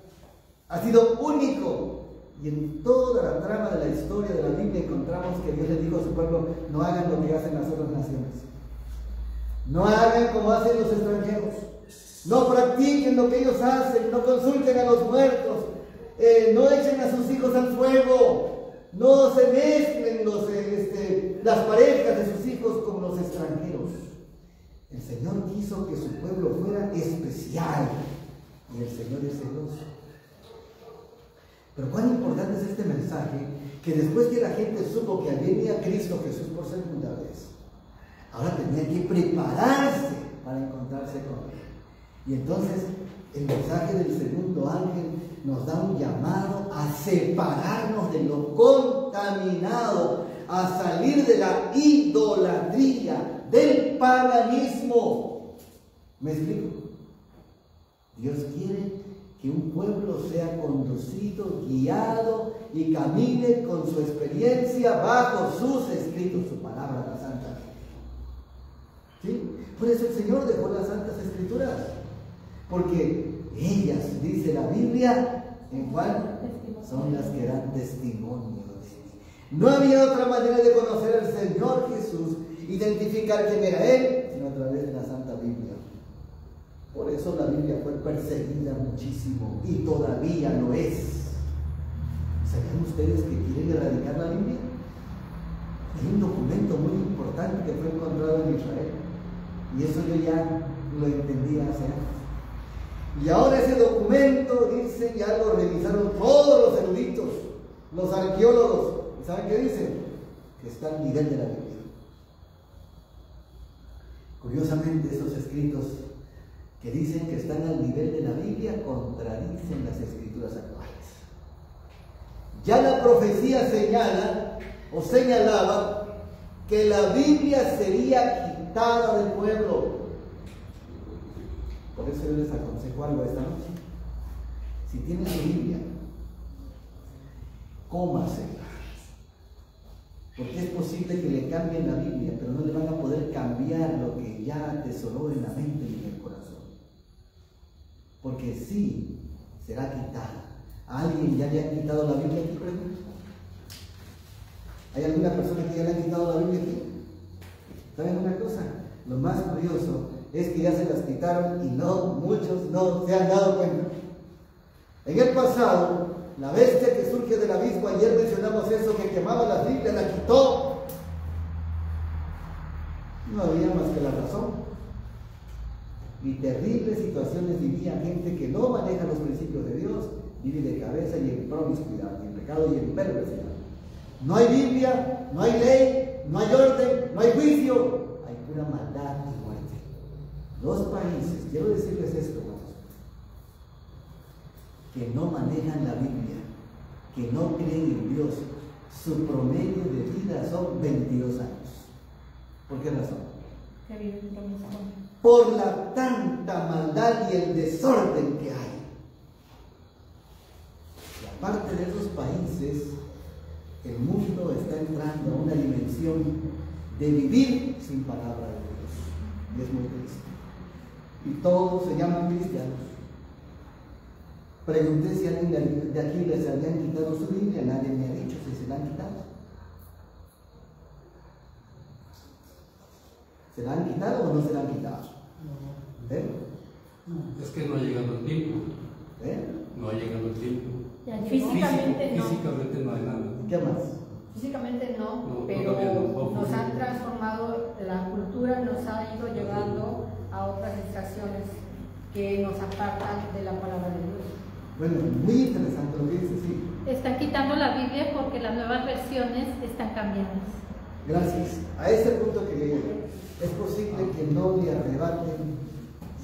ha sido único, y en toda la trama de la historia de la Biblia encontramos que Dios le dijo a su pueblo: no hagan lo que hacen las otras naciones, no hagan como hacen los extranjeros, no practiquen lo que ellos hacen, no consulten a los muertos, no echen a sus hijos al fuego, no se mezclen las parejas de sus hijos con los extranjeros. El Señor quiso que su pueblo fuera especial, y el Señor es celoso. Pero cuán importante es este mensaje, que después que la gente supo que venía Cristo Jesús por segunda vez, ahora tenía que prepararse para encontrarse con Él. Y entonces el mensaje del segundo ángel nos da un llamado a separarnos de lo contaminado, a salir de la idolatría, del paganismo. ¿Me explico? Dios quiere que un pueblo sea conducido, guiado y camine con su experiencia bajo sus escritos, su palabra, la Santa Biblia. ¿Sí? Por eso el Señor dejó las Santas Escrituras, porque ellas, dice la Biblia, ¿en cuál? Son las que dan testimonio de mí. No había otra manera de conocer al Señor Jesús, identificar quién era Él, sino a través de la Santa Biblia. Por eso la Biblia fue perseguida muchísimo y todavía lo es. ¿Sabían ustedes que quieren erradicar la Biblia? Hay un documento muy importante que fue encontrado en Israel, y eso yo ya lo entendí hace años. Y ahora ese documento, dice, ya lo revisaron todos los eruditos, los arqueólogos. ¿Y saben qué dicen? Que está al nivel de la Biblia. Curiosamente, esos escritos que dicen que están al nivel de la Biblia contradicen las escrituras actuales. Ya la profecía señala o señalaba que la Biblia sería quitada del pueblo. Por eso yo les aconsejo algo esta noche. Si tienen su Biblia, cómasela. Porque es posible que le cambien la Biblia, pero no le van a poder cambiar lo que ya atesoró en la mente y en el corazón. Porque sí, será quitada. ¿A alguien ya le han quitado la Biblia aquí, pregunto? ¿Hay alguna persona que ya le han quitado la Biblia aquí? ¿Saben una cosa? Lo más curioso es que ya se las quitaron y muchos no se han dado cuenta. En el pasado, la bestia que surge del abismo, ayer mencionamos eso, que quemaba las Biblias, la quitó. No había más que la razón. Y terribles situaciones vivía gente que no maneja los principios de Dios, vive de cabeza y en promiscuidad, en pecado y en perversidad. No hay Biblia, no hay ley, no hay orden, no hay juicio, hay pura maldad y muerte. Los países, quiero decirles esto, hermanos, que no manejan la Biblia, que no creen en Dios, su promedio de vida son 22 años. ¿Por qué razón? Por la tanta maldad y el desorden que hay. Y aparte de esos países, el mundo está entrando a una dimensión de vivir sin palabra de Dios. Y es muy triste. Y todos se llaman cristianos. Pregunté si alguien de aquí les habían quitado su Biblia, nadie me ha dicho si se la han quitado. ¿Se la han quitado o no se la han quitado? Es que no ha llegado el tiempo. No ha llegado el tiempo. Físicamente no. Físicamente no hay nada. ¿Qué más? Físicamente no, pero no, nos han transformado, la cultura nos ha ido llevando a otras distracciones que nos apartan de la palabra de Dios. Bueno, muy interesante lo que dice, sí. Están quitando la Biblia porque las nuevas versiones están cambiando. Gracias. A ese punto que llegué, es posible que no le arrebaten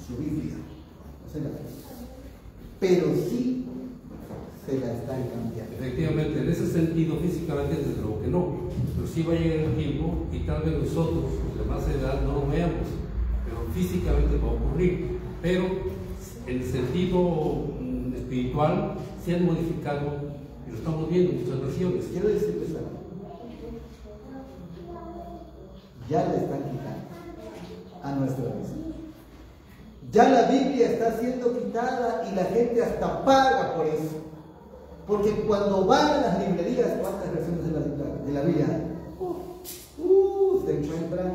su Biblia, no se la den, pero sí se la están cambiando. Efectivamente, en ese sentido, físicamente, desde luego que no. Pero sí va a llegar el tiempo y tal vez nosotros, los de más edad, no lo veamos, pero físicamente va a ocurrir. Pero en el sentido espiritual, se han modificado y lo estamos viendo en muchas versiones. Quiero decirles algo. Ya le están quitando a nuestra vez. Ya la Biblia está siendo quitada y la gente hasta paga por eso. Porque cuando van a las librerías, ¿cuántas versiones de la Biblia hay? Se encuentra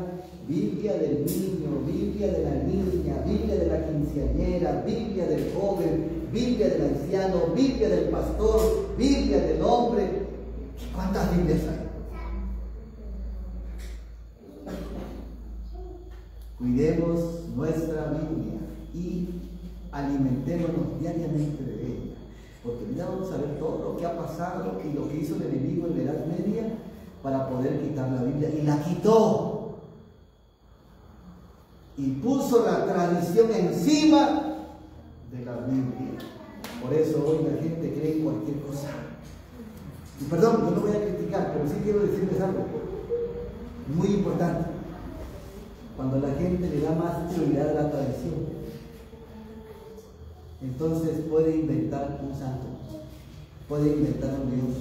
Biblia del niño, Biblia de la niña, Biblia de la quinceañera, Biblia del joven, Biblia del anciano, Biblia del pastor, Biblia del hombre. ¿Cuántas Biblias hay? Cuidemos nuestra Biblia y alimentémonos diariamente de ella, porque ya vamos a ver todo lo que ha pasado y lo que hizo el enemigo en la Edad Media para poder quitar la Biblia, y la quitó y puso la tradición encima de la Biblia. Por eso hoy la gente cree en cualquier cosa. Y perdón, yo no voy a criticar, pero sí quiero decirles algo muy importante. Cuando la gente le da más prioridad a la tradición Entonces puede inventar un santo, puede inventar un Dios,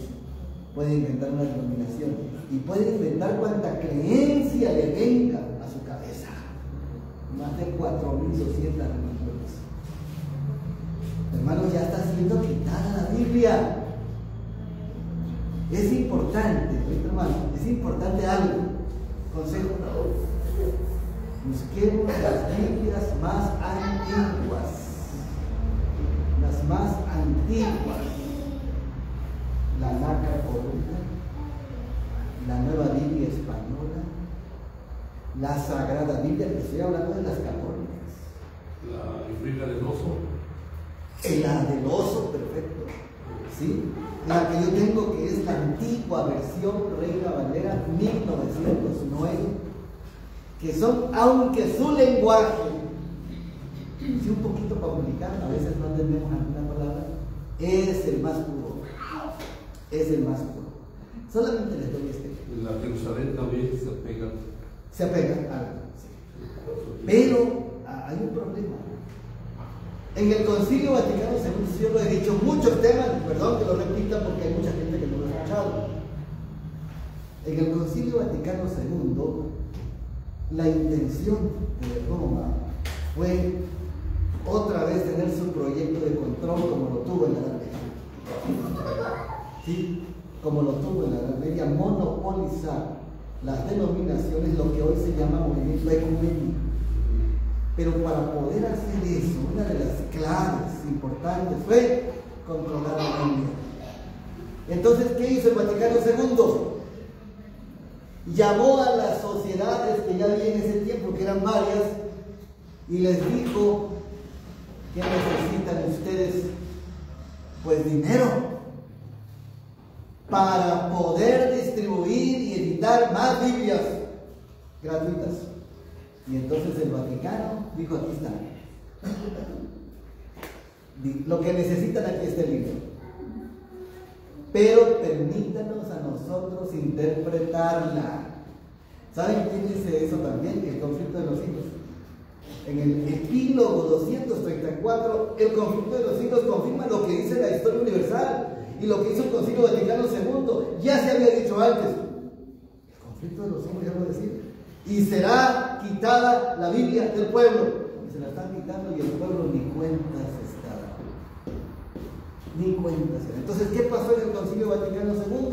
puede inventar una denominación y puede inventar cuanta creencia le venga a su cabeza. Más de 4.200 religiones. Hermanos, ya está siendo quitada la Biblia. Es importante, hermano, es importante algo. Consejo: busquemos las Biblias más antiguas. Las más antiguas. La Nácar Corrupta, la Nueva Biblia Española, la Sagrada Biblia, que estoy hablando de las católicas. La Biblia del oso. La del oso, perfecto. ¿Sí? La que yo tengo, que es la antigua versión Reina Valera 1909, que son, aunque su lenguaje es un poquito complicado, a veces no entendemos alguna palabra, es el más puro. Es el más puro. Solamente les doy este. La Jerusalén también se apega. Se apega a algo. Sí. Pero hay un problema. En el Concilio Vaticano II, yo lo he dicho, muchos temas, perdón que lo repita porque hay mucha gente que no lo ha escuchado. En el Concilio Vaticano II, la intención de Roma fue otra vez tener su proyecto de control como lo tuvo en la Edad Media. ¿Sí? Como lo tuvo en la Edad Media, monopolizar las denominaciones, lo que hoy se llama movimiento ecuménico. Pero para poder hacer eso, una de las claves importantes fue controlar la Biblia. Entonces, ¿qué hizo el Vaticano II? Llamó a las sociedades que ya había en ese tiempo, que eran varias, y les dijo: ¿qué necesitan ustedes? Pues dinero, para poder distribuir y editar más Biblias gratuitas. Y entonces el Vaticano dijo: aquí está. Lo que necesitan, aquí está el libro. Pero permítanos a nosotros interpretarla. ¿Saben quién dice eso también? El conflicto de los siglos. En el epílogo 234, el conflicto de los siglos confirma lo que dice la historia universal y lo que hizo el Concilio Vaticano II. Ya se había dicho antes. El conflicto de los siglos, ya lo decía. Y será quitada la Biblia del pueblo. Y se la están quitando y el pueblo ni cuenta se está dando. Ni cuenta se da. Entonces, ¿qué pasó en el Concilio Vaticano II?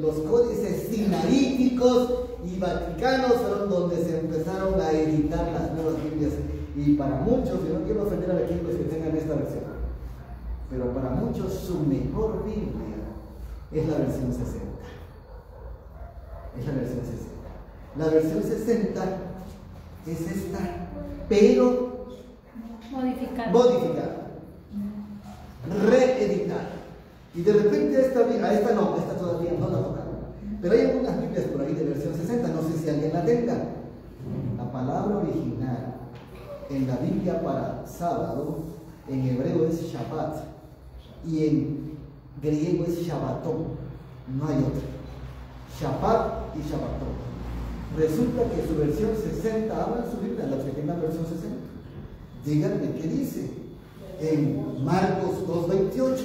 Los códices sinaíticos y vaticanos fueron donde se empezaron a editar las nuevas Biblias. Y para muchos, yo no quiero ofender a aquellos que tengan esta versión, pero para muchos su mejor Biblia es la versión 60. Es la versión 60. La versión 60 es esta, pero modificada, reeditada. Y de repente esta todavía no la tocaron. Pero hay algunas Biblias por ahí de versión 60, no sé si alguien la tenga. La palabra original en la Biblia para sábado, en hebreo es Shabbat y en griego es Shabbatón. No hay otra. Shabbat y Shabbatón. Resulta que su versión 60, hablan su Biblia, la que tenga versión 60. Díganme qué dice en Marcos 2:28,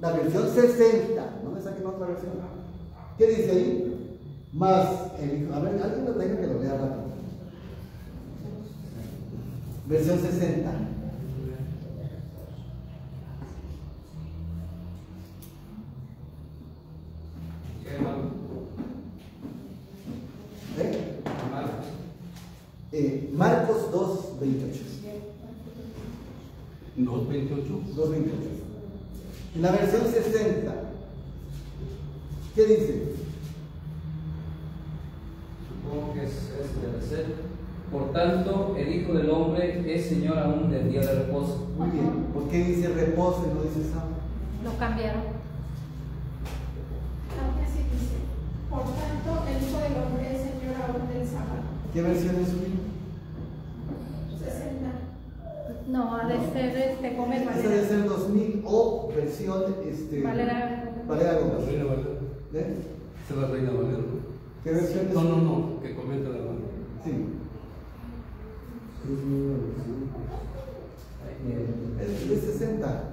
la versión 60. No me saquen otra versión. ¿Qué dice ahí? Más el hijo. A ver, alguien lo tenga que lo lea rápido. Versión 60. Marcos 2:28. 2:28. En la versión 60, ¿qué dice? Supongo que debe ser. Por tanto, el Hijo del Hombre es Señor aún del día de reposo. Muy bien. ¿Por qué dice reposo y no dice sábado? Lo cambiaron. Así dice: por tanto, el Hijo del Hombre es Señor aún del sábado. ¿Qué versión es su? 60. No, ha de ser Gómez Esa Valera. debe ser 2000 o versión Valera. Valera La Gómez. Reina Valera. ¿Eh? Esa es la Reina Valera. ¿Qué versión es? No, que comenta la hermana. Sí. Es 60.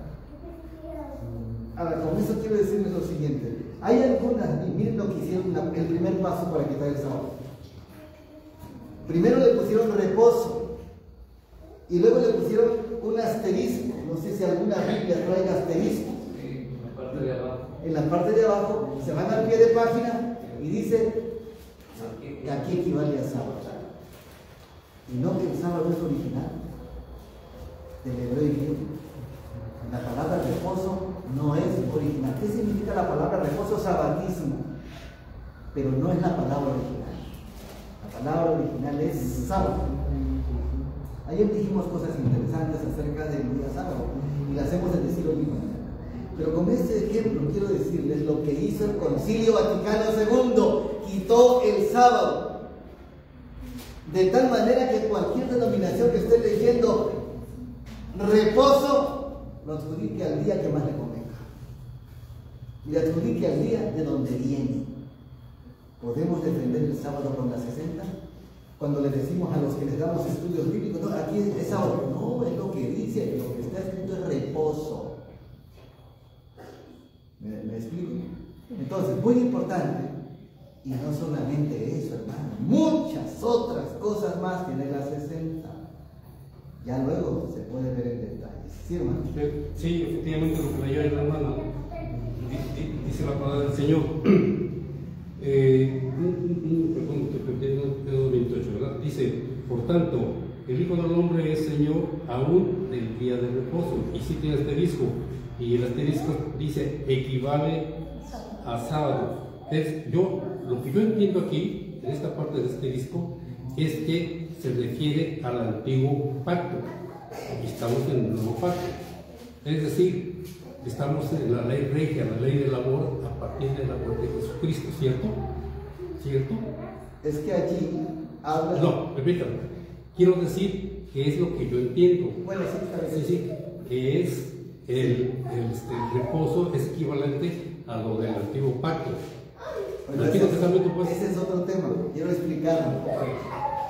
Ahora, con eso quiero decirles lo siguiente. Hay algunas, y miren lo que hicieron el primer paso para quitar el sábado. Primero le pusieron reposo y luego le pusieron un asterisco. No sé si alguna Biblia trae asterisco. Sí, en la parte de abajo. En la parte de abajo se van al pie de página y dice que aquí equivale a sábado. Y no que el sábado es original del hebreo y griego. La palabra reposo no es original. ¿Qué significa la palabra reposo? Sabatismo. Pero no es la palabra original. La palabra original es sábado. Ayer dijimos cosas interesantes acerca del día sábado y las hemos de decir hoy mismo. Pero con este ejemplo quiero decirles lo que hizo el Concilio Vaticano II. Quitó el sábado. De tal manera que cualquier denominación que esté leyendo reposo lo adjudique al día que más le convenga. Y le adjudique al día de donde viene. ¿Podemos defender el sábado con la 60? Cuando le decimos a los que les damos estudios bíblicos, no, aquí es sábado. No, es lo que dice, lo que está escrito es reposo. ¿Me explico? Entonces, muy importante, y no solamente eso, hermano, muchas otras cosas más tiene la 60. Ya luego se puede ver en detalle. ¿Sí, hermano? Sí, efectivamente lo que leyó el hermano dice la palabra del Señor. Perdón, te perdí el 28, ¿verdad? Dice, por tanto, el Hijo del Hombre es Señor aún del día de reposo. Y sí tiene asterisco. Y el asterisco dice, equivale a sábado. Entonces, lo que yo entiendo aquí, en esta parte del asterisco, es que se refiere al antiguo pacto. Y estamos en el nuevo pacto. Es decir, estamos en la ley regia, la ley del amor, a partir de la muerte de Jesucristo, ¿cierto? ¿Cierto? Es que allí habla... No, permítame. Quiero decir que es lo que yo entiendo. Bueno, sí, está bien. Sí, que es el reposo es equivalente a lo del antiguo pacto. Bueno, El Antiguo Testamento, pues. ese es otro tema, quiero explicarlo.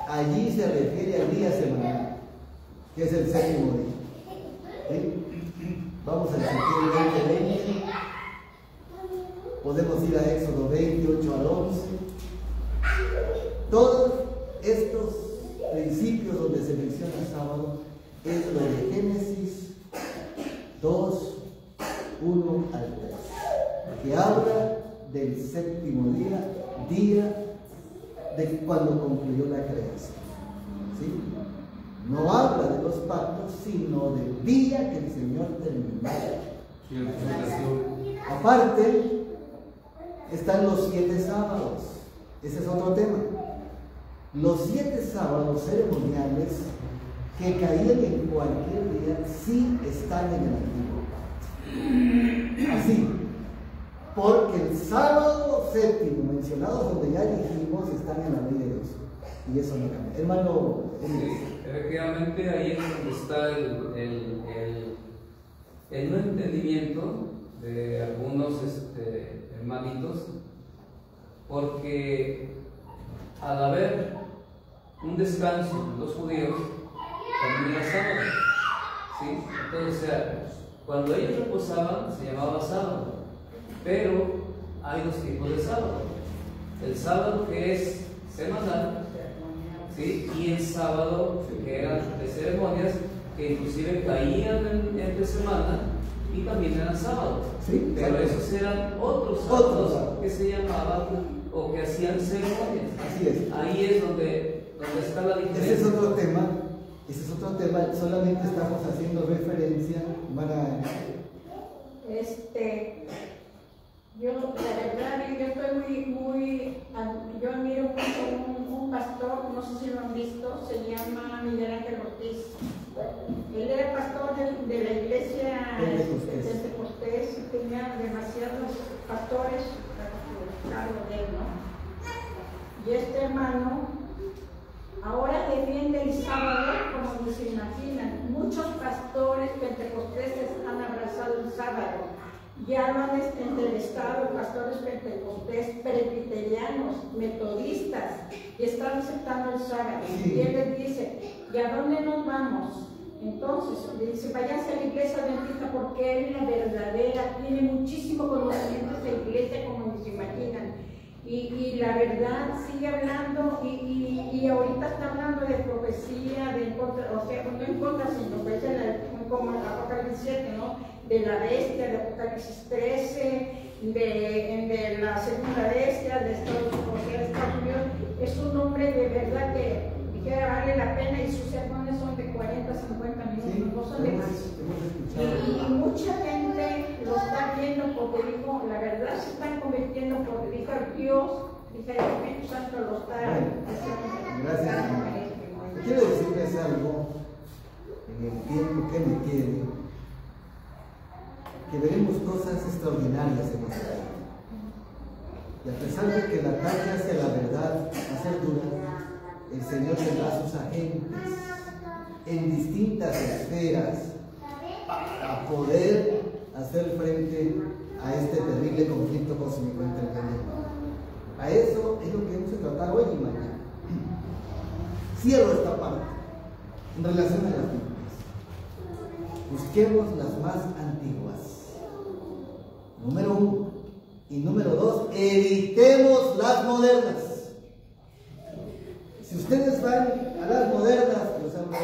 Allí se refiere al día semanal, que es el séptimo día. ¿Sí? Vamos a Ezequiel 20:20. Podemos ir a Éxodo 28 al 11. Todos estos principios donde se menciona el sábado es lo de Génesis 2, 1 al 3, que habla del séptimo día de cuando concluyó la creación. ¿Sí? No habla de los pactos, sino del día que el Señor terminó. Aparte, están los 7 sábados. Ese es otro tema. Los 7 sábados ceremoniales que caían en cualquier día sí están en el antiguo pacto. Así. Porque el sábado séptimo mencionado, donde ya dijimos, están en la ley de Dios. Y eso no cambia. Hermano, sí, efectivamente ahí es donde está el no entendimiento de algunos hermanitos, porque al haber un descanso de los judíos, también era sábado. ¿Sí? Entonces, o sea, cuando ellos reposaban se llamaba sábado. Pero hay 2 tipos de sábado. El sábado que es semanal, ¿sí? Y el sábado que eran de ceremonias, que inclusive caían entre semana y también eran sábados. ¿Sí? Pero esos eran otros sábados que se llamaban o que hacían ceremonias. Así es. Ahí es donde está la diferencia. Ese es otro tema. Solamente estamos haciendo referencia para... Yo, la verdad, yo estoy yo admiro mucho un pastor, no sé si lo han visto, se llama Miguel Ángel Ortiz. Él era pastor de la iglesia Pentecostés y tenía demasiados pastores a cargo de él, ¿no? Y este hermano ahora defiende el sábado como ni se imaginan. Muchos pastores pentecosteses han abrazado el sábado. Ya lo han entrevistado pastores pentecostés, presbiterianos, metodistas, y están aceptando el sábado. Y él les dice, ¿y a dónde nos vamos? Entonces, le dice, váyanse a la iglesia adventista porque es la verdadera, tiene muchísimo conocimiento de esta iglesia como ni se imaginan. Y la verdad sigue hablando y ahorita está hablando de profecía, de en contra, o sea, no en contra, sino pues como en Apocalipsis 7, ¿no? De la bestia, de Apocalipsis 13, de la segunda bestia, de Estados Unidos. Es un hombre de verdad que dijera vale la pena y sus sermones son de 40, 50 minutos, sí, no son de más. Y mucha gente lo está viendo porque dijo, la verdad se están convirtiendo porque dijo Dios, dice el Espíritu Santo lo está haciendo. Gracias. Quiero decirles algo en el tiempo que me quede, que veremos cosas extraordinarias en nuestra vida. Y a pesar de que la talla hacia la verdad va a ser dura, el Señor tendrá a sus agentes en distintas esferas a poder hacer frente a este terrible conflicto cósmico entre el bien y el mal. A eso es lo que vamos a tratar hoy y mañana. Cierro esta parte en relación a las Biblias. Busquemos las más antiguas. Número 1. Y número 2, evitemos las modernas. Si ustedes van a las modernas, yo os hablo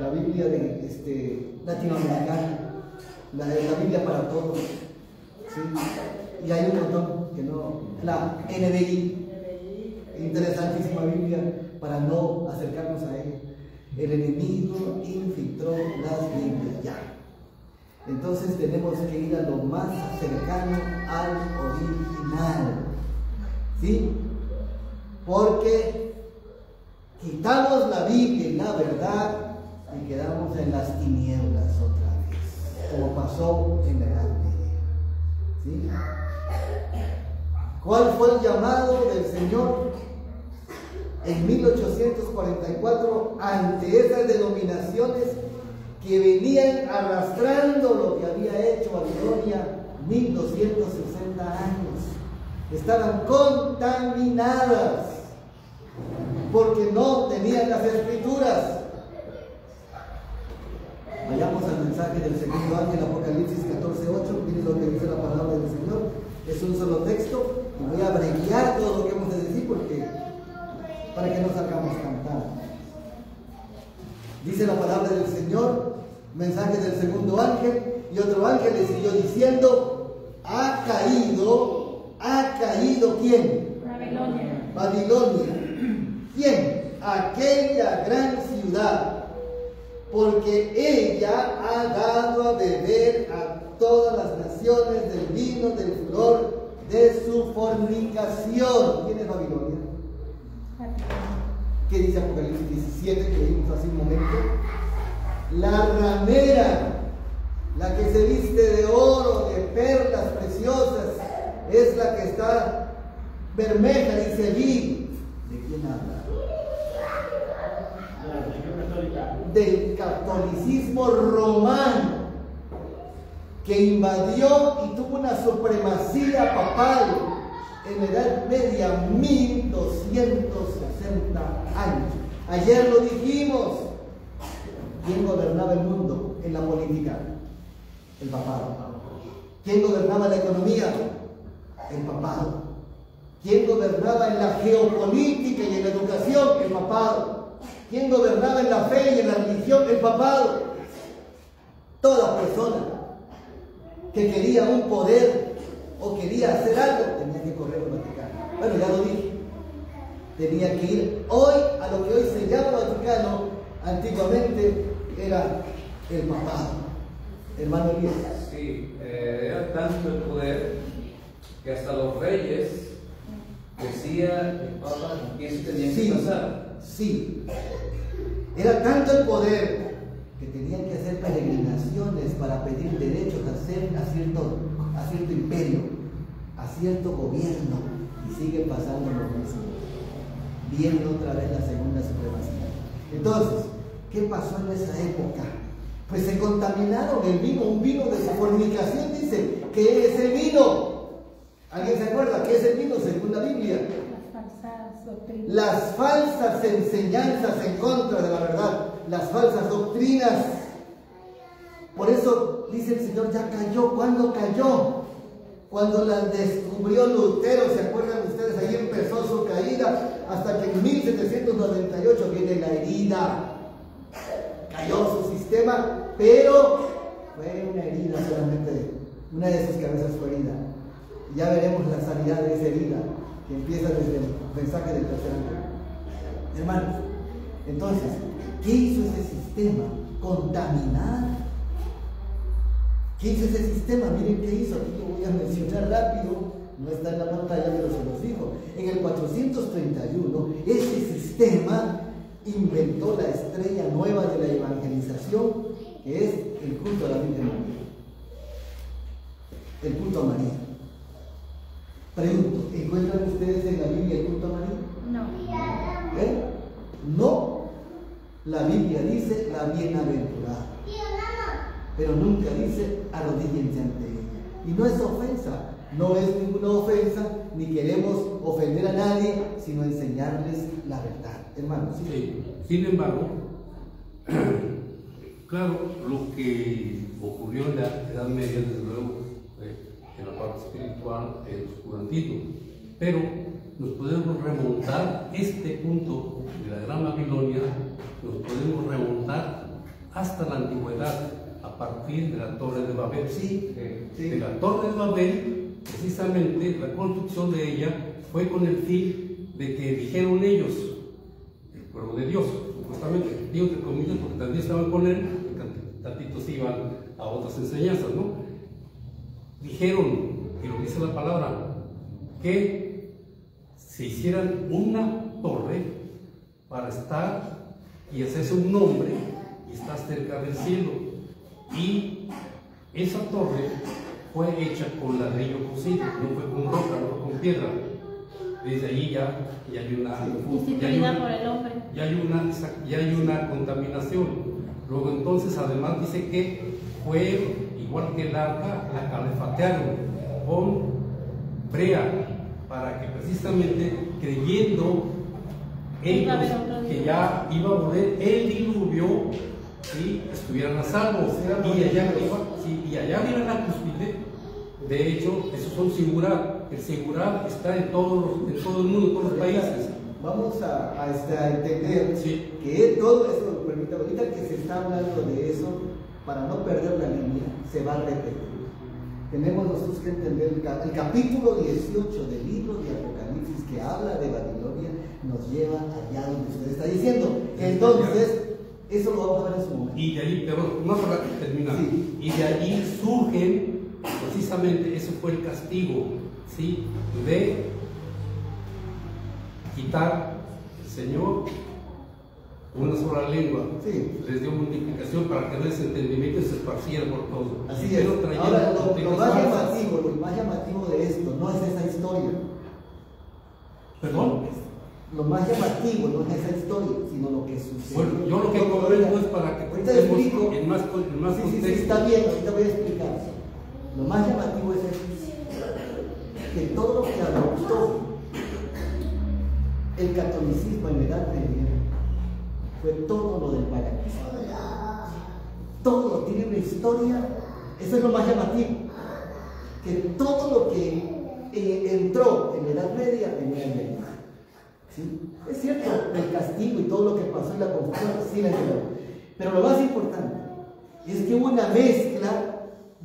la Biblia de latinoamericana, la Biblia para todos, ¿sí? Y hay un montón que no, la NBI, interesantísima Biblia para no acercarnos a ella. El enemigo infiltró las Biblias ya. Entonces tenemos que ir a lo más cercano al original, ¿sí? Porque quitamos la Biblia y la verdad y quedamos en las tinieblas otra vez, como pasó en la Edad Media, ¿sí? ¿Cuál fue el llamado del Señor en 1844 ante esas denominaciones que venían arrastrando lo que había hecho Babilonia 1260 años? Estaban contaminadas porque no tenían las escrituras. Vayamos al mensaje del segundo ángel, Apocalipsis 14:8. Miren lo que dice la palabra del Señor. Es un solo texto y voy a abreviar todo lo que hemos de decir para que no salgamos cantando. Dice la palabra del Señor, mensaje del segundo ángel, y otro ángel le siguió diciendo: ha caído ¿quién? Babilonia. Babilonia. ¿Quién? Aquella gran ciudad, porque ella ha dado a beber a todas las naciones del vino del furor de su fornicación. ¿Quién es Babilonia? ¿Qué dice Apocalipsis 17 que vimos hace un momento? La ramera, la que se viste de oro, de perlas preciosas, es la que está bermeja, dice allí. ¿De quién habla? Del catolicismo romano, que invadió y tuvo una supremacía papal en la Edad Media, 1260 años. Ayer lo dijimos. ¿Quién gobernaba el mundo en la política? El papado. ¿Quién gobernaba la economía? El papado. ¿Quién gobernaba en la geopolítica y en la educación? El papado. ¿Quién gobernaba en la fe y en la religión? El papado. Toda persona que quería un poder o quería hacer algo tenía que correr al Vaticano. Bueno, ya lo dije. Tenía que ir hoy a lo que hoy se llama Vaticano. Antiguamente era el papado. Hermano Elías. Sí, era tanto el poder que hasta los reyes decía el Papa con quién se tenían que casar. Sí, era tanto el poder que tenían que hacer peregrinaciones para pedir derechos a cierto imperio, a cierto gobierno, y sigue pasando lo mismo. Viene otra vez la segunda supremacía. Entonces, ¿qué pasó en esa época? Pues se contaminaron el vino, un vino de su fornicación, dice. ¿Qué es el vino? ¿Alguien se acuerda qué es el vino según la Biblia? Las falsas enseñanzas en contra de la verdad. las falsas doctrinas. Por eso dice el Señor, ya cayó. ¿Cuándo cayó? Cuando las descubrió Lutero. ¿Se acuerdan ustedes? Ahí empezó su caída, hasta que en 1798 viene la herida. Cayó su sistema, pero fue una herida solamente. Una de sus cabezas fue herida. Ya veremos la sanidad de esa herida, que empieza desde el mensaje del tercer ángel. Hermanos, entonces, ¿qué hizo ese sistema? Contaminar. ¿Qué hizo ese sistema? Miren qué hizo. Aquí lo voy a mencionar rápido. No está en la pantalla, pero se los dijo. En el 431, ese sistema inventó la estrella nueva de la evangelización, que es el culto a la Virgen María. El culto a María. Pregunto, ¿encuentran ustedes en la Biblia el culto a María? No. ¿Eh? No. La Biblia dice la bienaventurada, pero nunca dice arrodíllense ante ella. Y no es ofensa, no es ninguna ofensa, ni queremos ofender a nadie, sino enseñarles la verdad. Hermanos, ¿sí? Sí. Sin embargo, claro, lo que ocurrió en la Edad Media, desde luego, en la parte espiritual, el oscurantismo, pero nos podemos remontar este punto de la Gran Babilonia, nos podemos remontar hasta la antigüedad, a partir de la Torre de Babel. Sí. De la Torre de Babel, precisamente la construcción de ella fue con el fin de que dijeron ellos, el pueblo de Dios, supuestamente, digo entre comillas porque también estaban con él, tantitos iban a otras enseñanzas, ¿no? Dijeron, y lo dice la palabra, que se hicieran una torre para estar y hacerse un nombre y estar cerca del cielo. Y esa torre fue hecha con ladrillo cocido, no fue con roca, no fue con piedra. Desde ahí ya hay una instituida por el hombre. ya hay una contaminación. Luego entonces además dice que fue igual que el arca, la calefatearon con brea para que precisamente creyendo ellos que ya iba a volver el diluvio y estuvieran a salvo. Y allá viene la cúspide. De hecho, esos son singular. El singular está en todo el mundo, en todos los países. Vamos a entender Sí. que todo eso, permítame, ahorita que se está hablando de eso, para no perder la línea, se va a repetir. Tenemos nosotros que entender el capítulo 18 del libro de Apocalipsis, que habla de Babilonia, nos lleva allá donde usted está diciendo. Entonces, eso lo vamos a ver en su momento. Y de ahí, pero no para terminar, Sí. y de ahí surgen, precisamente, ese fue el castigo, ¿sí? De quitar el Señor una sola lengua. Sí. Les dio multiplicación para que ese entendimiento se esparciera por todo. Así Pero es. trayendo Ahora, lo doctrinas más falsas. llamativo de esto no es esa historia. ¿Perdón? Lo más llamativo no es esa historia, sino lo que sucede. Bueno, yo lo que comprendo es para que ahorita le explico. en más Sí, contexto. está bien, ahorita voy a explicar. Lo más llamativo es esto, que todo lo que adoptó el catolicismo en la Edad Media fue todo lo del paganismo. Todo tiene una historia. Eso es lo más llamativo, que todo lo que entró en la Edad Media venía en Medio. ¿Sí? Es cierto, el castigo y todo lo que pasó y la confusión sí la entró. Pero lo más importante es que hubo una mezcla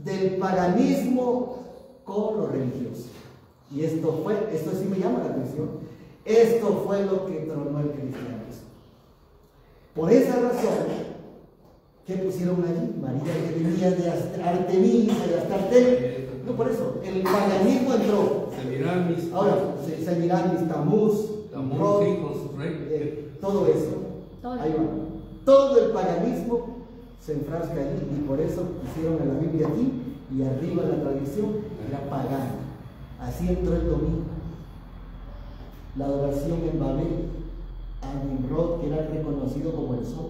del paganismo con lo religioso. Y esto sí me llama la atención, esto fue lo que tronó el cristianismo. Por esa razón, ¿qué pusieron allí? María que venía de Artemisa, de Astarté. No, por eso, el paganismo entró. Semiramis. Ahora, Semiramis, Tamuz, Tamuz, sí, con su rey. todo eso. Ahí va. Todo el paganismo se enfrasca allí y por eso pusieron a la Biblia aquí y arriba la tradición era pagana. Así entró el domingo. La adoración en Babel a Nimrod, que era reconocido como el sol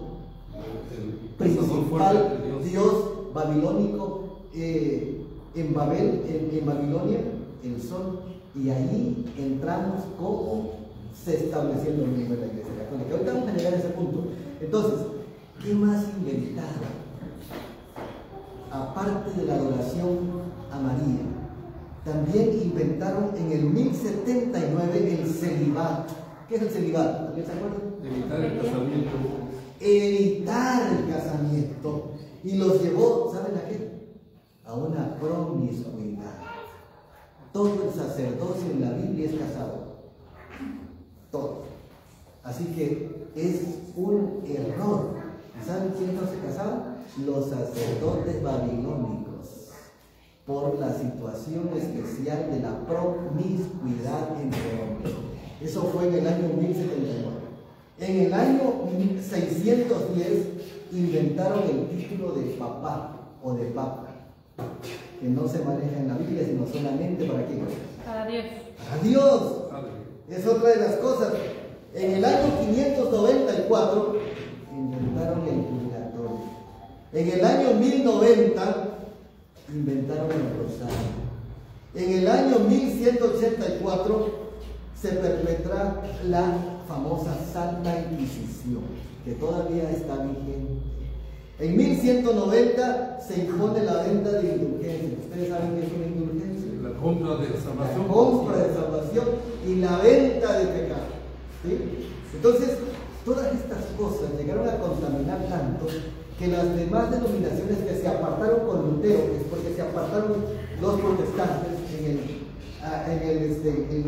principal dios babilónico en Babel, en Babilonia, el sol. Y ahí entramos como se estableció el domingo en la Iglesia Católica. Ahorita vamos a llegar a ese punto. Entonces, ¿Qué más inventaron? Aparte de la adoración a María, también inventaron en el 1079 el celibato. ¿Qué es el celibato? ¿Alguien se acuerda? Evitar el casamiento. Evitar el casamiento. Y los llevó, ¿saben a qué? A una promiscuidad. Todo el sacerdocio en la Biblia es casado. Todo. Así que es un error. ¿Saben quiénes no se casaban? Los sacerdotes babilónicos, por la situación especial de la promiscuidad entre hombres. Eso fue en el año 1079. En el año 610 inventaron el título de papá o de papa, que no se maneja en la Biblia, sino solamente para qué. Para Dios. Para Dios. Es otra de las cosas. En el año 594 inventaron el purgatorio. En el año 1090 inventaron el rosario. En el año 1184 se perpetra la famosa Santa Inquisición, que todavía está vigente. En 1190 se impone la venta de indulgencias. ¿Ustedes saben qué es una indulgencia? La compra de salvación. La compra de salvación y la venta de pecado. ¿Sí? Entonces, todas estas cosas llegaron a contaminar tanto que las demás denominaciones que se apartaron con Lutero, es porque se apartaron los protestantes en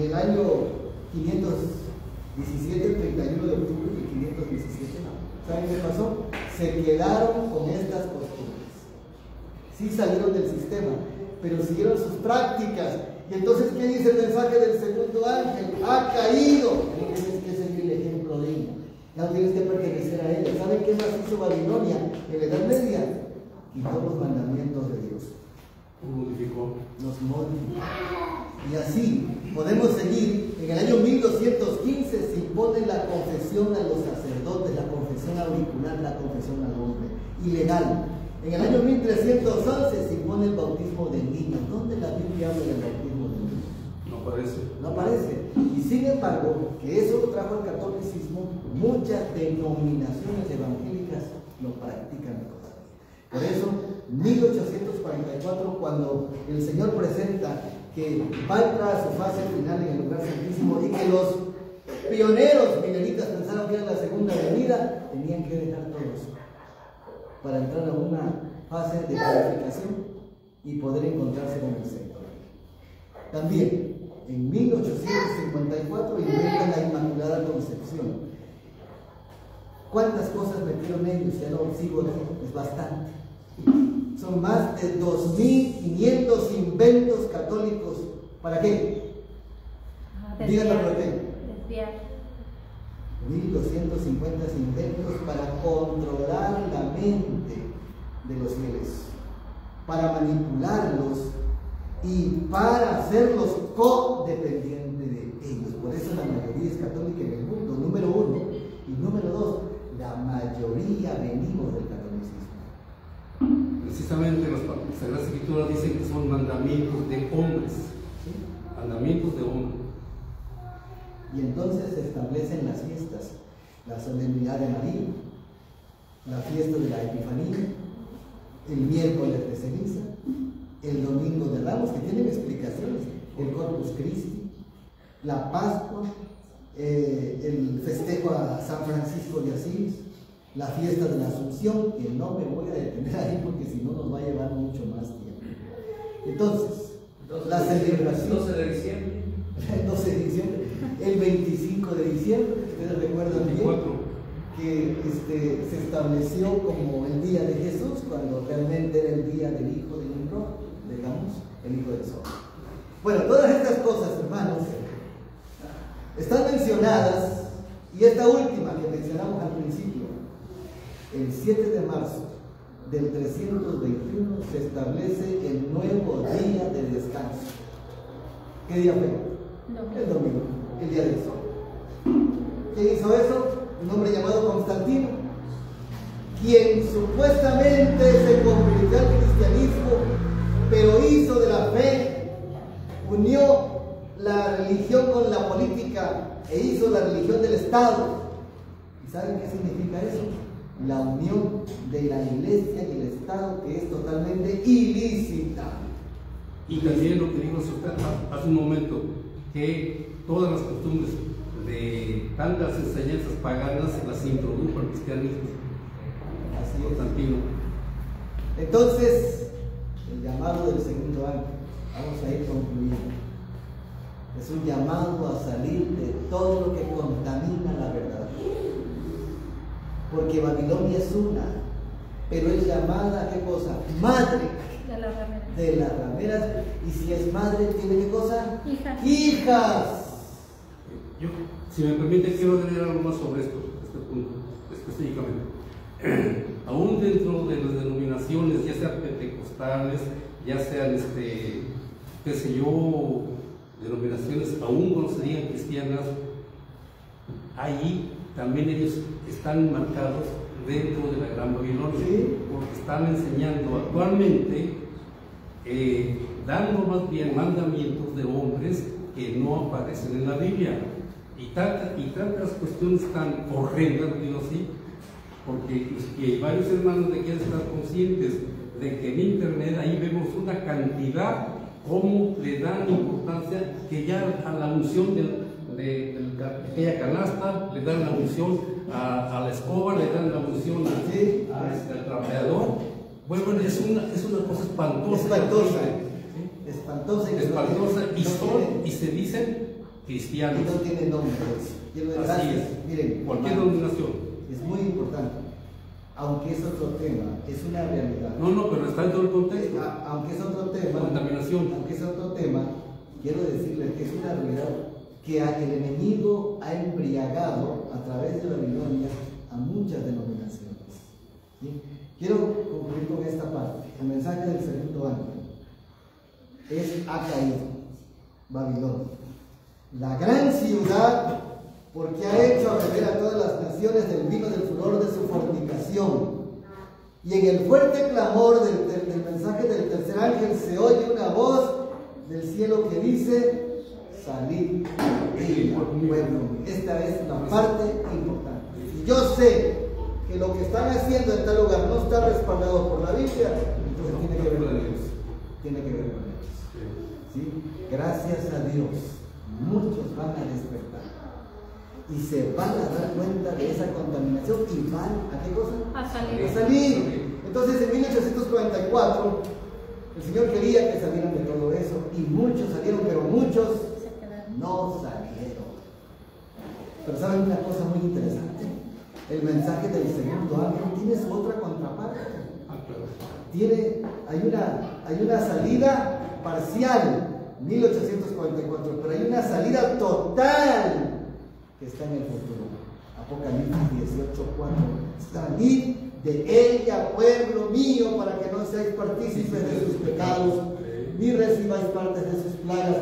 el año 517, el 31 de octubre de 517, ¿saben qué pasó? Se quedaron con estas costumbres. Sí salieron del sistema, pero siguieron sus prácticas. Y entonces, ¿qué dice el mensaje del segundo ángel? Ha caído. No tienes que seguir el ejemplo de ella. No tienes que pertenecer a ella. ¿Saben qué más hizo Babilonia en la Edad Media? Quitó los mandamientos de Dios. Los modificó. Y así podemos seguir. En el año 1215 se impone la confesión a los sacerdotes, la confesión auricular, la confesión al hombre, ilegal. En el año 1311 se impone el bautismo de niños. ¿Dónde la Biblia habla del bautismo de niños? No aparece. No aparece. Y sin embargo, que eso lo trajo el catolicismo, muchas denominaciones evangélicas lo practican todavía. Por eso, 1844, cuando el Señor presenta que va a entrar a su fase final en el lugar santísimo y que los pioneros mineritas pensaron que era la segunda venida, tenían que dejar todo eso para entrar a una fase de purificación y poder encontrarse con el Señor. También, en 1854 inventan la Inmaculada Concepción. ¿Cuántas cosas metieron ellos? Ya no sigo, es bastante. Son más de 2.500 inventos católicos. ¿Para qué? Díganlo por qué. 1.250 inventos para controlar la mente de los fieles, para manipularlos y para hacerlos codependientes de ellos. Por eso la mayoría es católica en el mundo, número uno. Y número dos, la mayoría venimos del catolicismo. Precisamente las Sagradas Escrituras dicen que son mandamientos de hombres. ¿Sí? Mandamientos de hombres. Y entonces se establecen las fiestas, la solemnidad de María, la fiesta de la Epifanía, el miércoles de ceniza, el domingo de Ramos, que tienen explicaciones, el Corpus Christi, la Pascua, el festejo a San Francisco de Asís, la fiesta de la Asunción, que no me voy a detener ahí porque si no nos va a llevar mucho más tiempo. Entonces la celebración 12 de diciembre. El 12 de diciembre, el 25 de diciembre, ustedes recuerdan bien que se estableció como el día de Jesús, cuando realmente era el día del Hijo de Nimrod, digamos, el Hijo del Sol. Bueno, todas estas cosas, hermanos, están mencionadas, y esta última que mencionamos al principio, el 7 de marzo del 321 se establece el nuevo día de descanso. ¿Qué día fue? El domingo, el día del sol. ¿Quién hizo eso? Un hombre llamado Constantino, quien supuestamente se convirtió al cristianismo, pero hizo de la fe, unió la religión con la política e hizo la religión del Estado. ¿Y saben qué significa eso? la unión de la iglesia y el Estado, que es totalmente ilícita. Y también lo que dijo usted hace un momento, que todas las costumbres de tantas enseñanzas paganas las introdujo al cristianismo. Así es. Constantino. Entonces, el llamado del segundo ángel, vamos a ir concluyendo, es un llamado a salir de todo lo que contamina la verdad. Porque Babilonia es una, pero es llamada, ¿qué cosa? Madre De las rameras. de las rameras. Y si es madre, ¿tiene qué cosa? Hijas. Hijas. Yo, si me permite, quiero agregar algo más sobre esto, este punto, específicamente. Aún dentro de las denominaciones, ya sean pentecostales, ya sean, qué sé yo, denominaciones aún cuando se digan cristianas, ahí también ellos están marcados dentro de la Gran Babilonia, ¿Sí? porque están enseñando actualmente, dando más bien mandamientos de hombres que no aparecen en la Biblia, y tantas cuestiones tan horrendas, digo así, porque y varios hermanos de quieren estar conscientes de que en internet ahí vemos una cantidad, cómo le dan importancia, que ya a la unción de aquella canasta le dan la unción a la escoba, le dan la unción Sí. al trapeador. Bueno, es una cosa espantosa. Espantosa. ¿Sí? Espantosa. Espantosa, y no son, tiene- y se dicen cristianos. y no tiene nombre eso. Quiero decir, Así gracias. es. Miren, Cualquier hermanos, denominación. es muy importante, aunque es otro tema, es una realidad. No, pero está en todo el contexto. Aunque es otro tema, Contaminación. aunque es otro tema, quiero decirles que es una realidad que el enemigo ha embriagado a través de Babilonia a muchas denominaciones. ¿Sí? Quiero concluir con esta parte. El mensaje del segundo ángel ha caído Babilonia, la gran ciudad, porque ha hecho a beber a todas las naciones del vino del furor de su fornicación. Y en el fuerte clamor del mensaje del tercer ángel se oye una voz del cielo que dice: salid de ella, pueblo mío. Esta es la parte importante. Si yo sé que lo que están haciendo en tal lugar no está respaldado por la Biblia, entonces tiene que ver con Dios. Tiene que ver con Dios. ¿Sí? Gracias a Dios, muchos van a despertar y se van a dar cuenta de esa contaminación y van ¿a qué cosa? A salir. A salir. Entonces en 1844 el Señor quería que salieran de todo eso y muchos salieron, pero muchos Se quedaron. no salieron. Pero saben una cosa muy interesante, el mensaje del segundo ángel tiene su otra contraparte. Hay una salida parcial, 1844, pero hay una salida total que está en el futuro. Apocalipsis 18:4. Salid de ella, pueblo mío, para que no seáis partícipes de sus pecados, ni recibáis partes de sus plagas,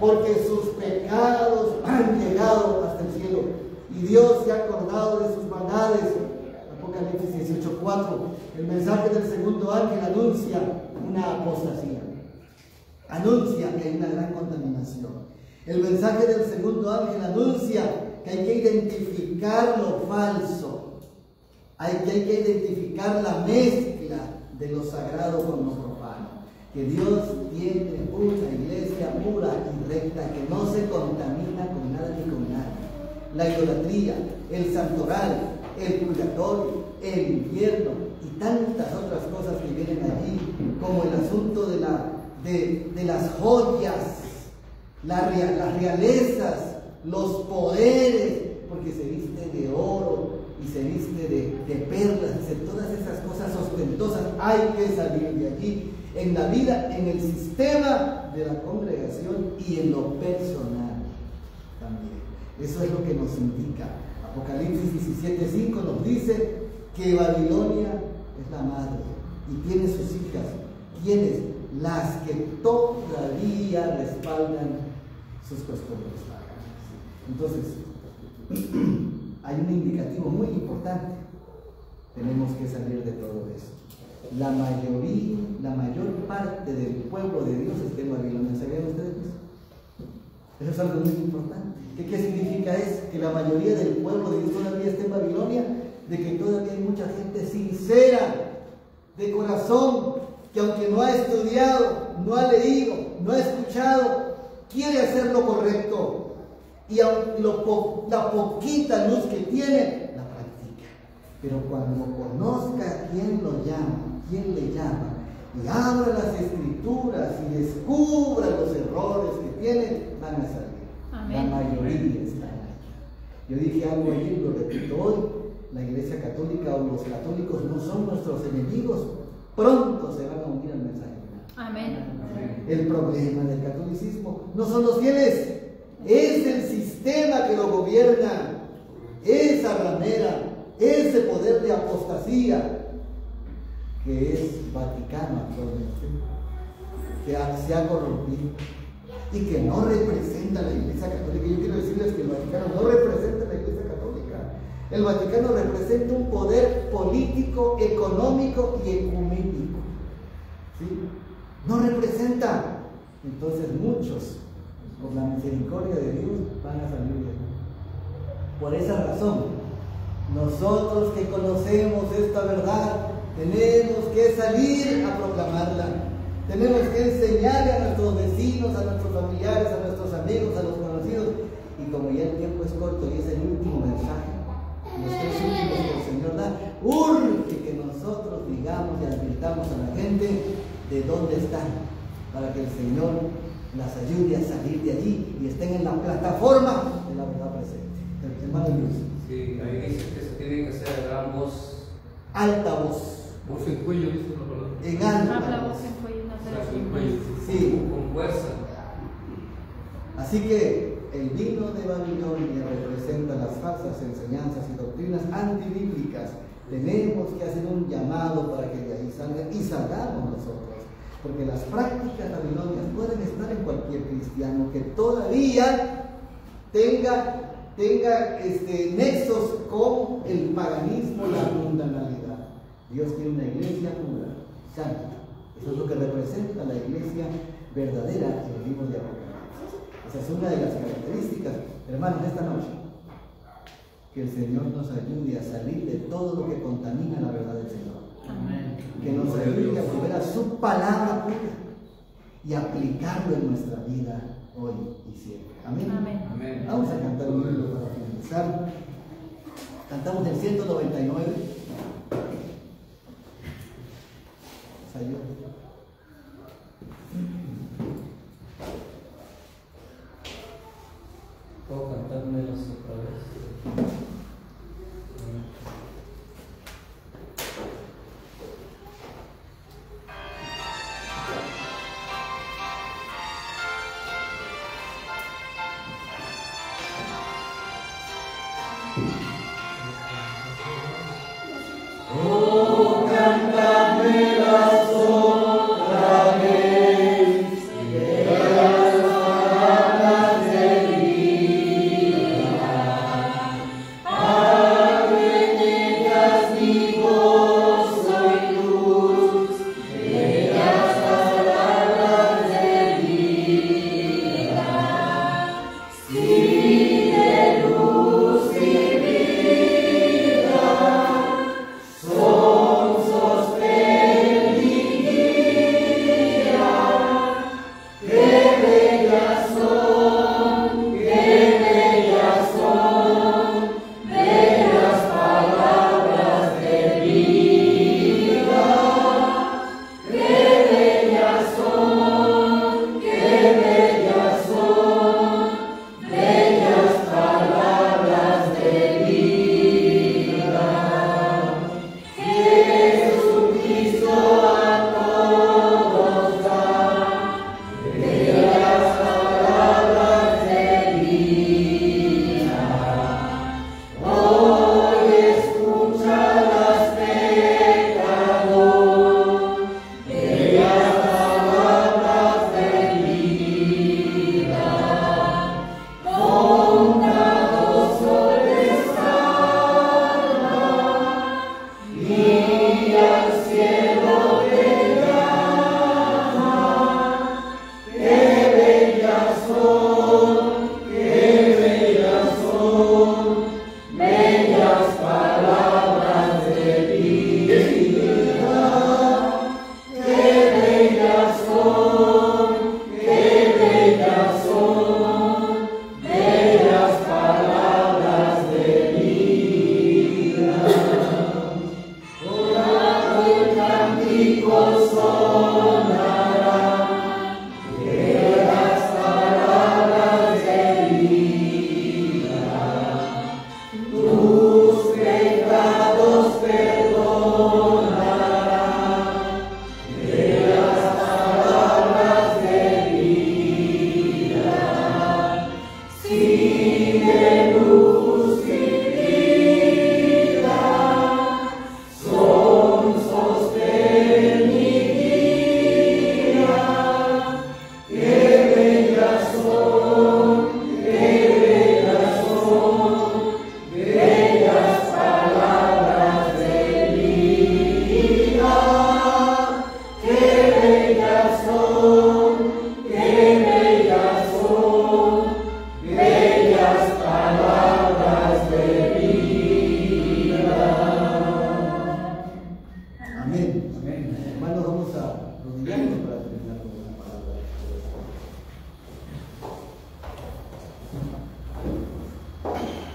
porque sus pecados han llegado hasta el cielo, y Dios se ha acordado de sus maldades. Apocalipsis 18:4. El mensaje del segundo ángel anuncia una apostasía, anuncia que hay una gran contaminación. El mensaje del segundo ángel anuncia que hay que identificar lo falso, hay que identificar la mezcla de lo sagrado con lo profano, que Dios tiene una iglesia pura y recta que no se contamina con nada ni con nadie. La idolatría, el santoral, el purgatorio, el infierno y tantas otras cosas que vienen allí, como el asunto de las joyas, las realezas, los poderes, porque se viste de oro y se viste de perlas, todas esas cosas ostentosas. Hay que salir de allí, en la vida, en el sistema de la congregación y en lo personal también. Eso es lo que nos indica. Apocalipsis 17:5 nos dice que Babilonia es la madre y tiene sus hijas. ¿Quiénes? Las que todavía respaldan sus costumbres paganas. Entonces, hay un indicativo muy importante. Tenemos que salir de todo eso. La mayor parte del pueblo de Dios está en Babilonia. ¿Sabían ustedes eso? Eso es algo muy importante. ¿Qué significa? Es que la mayoría del pueblo de Dios todavía está en Babilonia. de que todavía hay mucha gente sincera, de corazón, que aunque no ha estudiado, no ha leído, no ha escuchado, quiere hacer lo correcto. Y aunque la poquita luz que tiene, la practica. Pero cuando conozca a quién lo llama, quién le llama, y abra las escrituras y descubra los errores que tiene, van a salir. Amén. La mayoría están aquí. Yo dije algo ayer y lo repito hoy. La Iglesia Católica o los católicos no son nuestros enemigos. Pronto se van a unir al mensaje. Amén. El problema del catolicismo no son los fieles, es el sistema que lo gobierna, esa ramera, ese poder de apostasía que es Vaticano actualmente, que se ha corrompido y que no representa a la Iglesia Católica. Yo quiero decirles que el Vaticano no representa a la Iglesia Católica. El Vaticano representa un poder político, económico y ecuménico. ¿Sí? No representa. Entonces muchos, por la misericordia de Dios, van a salir de ahí. Por esa razón, nosotros que conocemos esta verdad, tenemos que salir a proclamarla. Tenemos que enseñarle a nuestros vecinos, a nuestros familiares, a nuestros amigos, a los conocidos. Y como ya el tiempo es corto y es el último mensaje, los 3 últimos que el Señor da, urge que nosotros digamos y advirtamos a la gente de dónde están, para que el Señor las ayude a salir de allí y estén en la plataforma de la verdad presente. Hermano Luis. Sí, ahí dice que se tiene que hacer a gran voz. Alta voz. Voz en cuello, dice la palabra. En alta Habla voz. voz en cuello, no se Voz la en cuello. Sí. Con fuerza. Así que el vino de Babilonia representa las falsas enseñanzas y doctrinas antibíblicas. Tenemos que hacer un llamado para que de ahí salgan y salgamos nosotros. Porque las prácticas babilonias pueden estar en cualquier cristiano que todavía tenga nexos con el paganismo, la mundanalidad. Dios tiene una iglesia pura, santa. Eso es lo que representa la iglesia verdadera en el libro de Apocalipsis. Esa es una de las características. Hermanos, esta noche, que el Señor nos ayude a salir de todo lo que contamina la verdad del Señor. Amén. Que nos ayude a volver a su palabra pura y aplicarlo en nuestra vida hoy y siempre. Amén. Amén. Amén. Vamos a cantar un himno para finalizar. Cantamos el 199. Salió. ¿Puedo cantármelos otra vez? Sí, de luz y vida.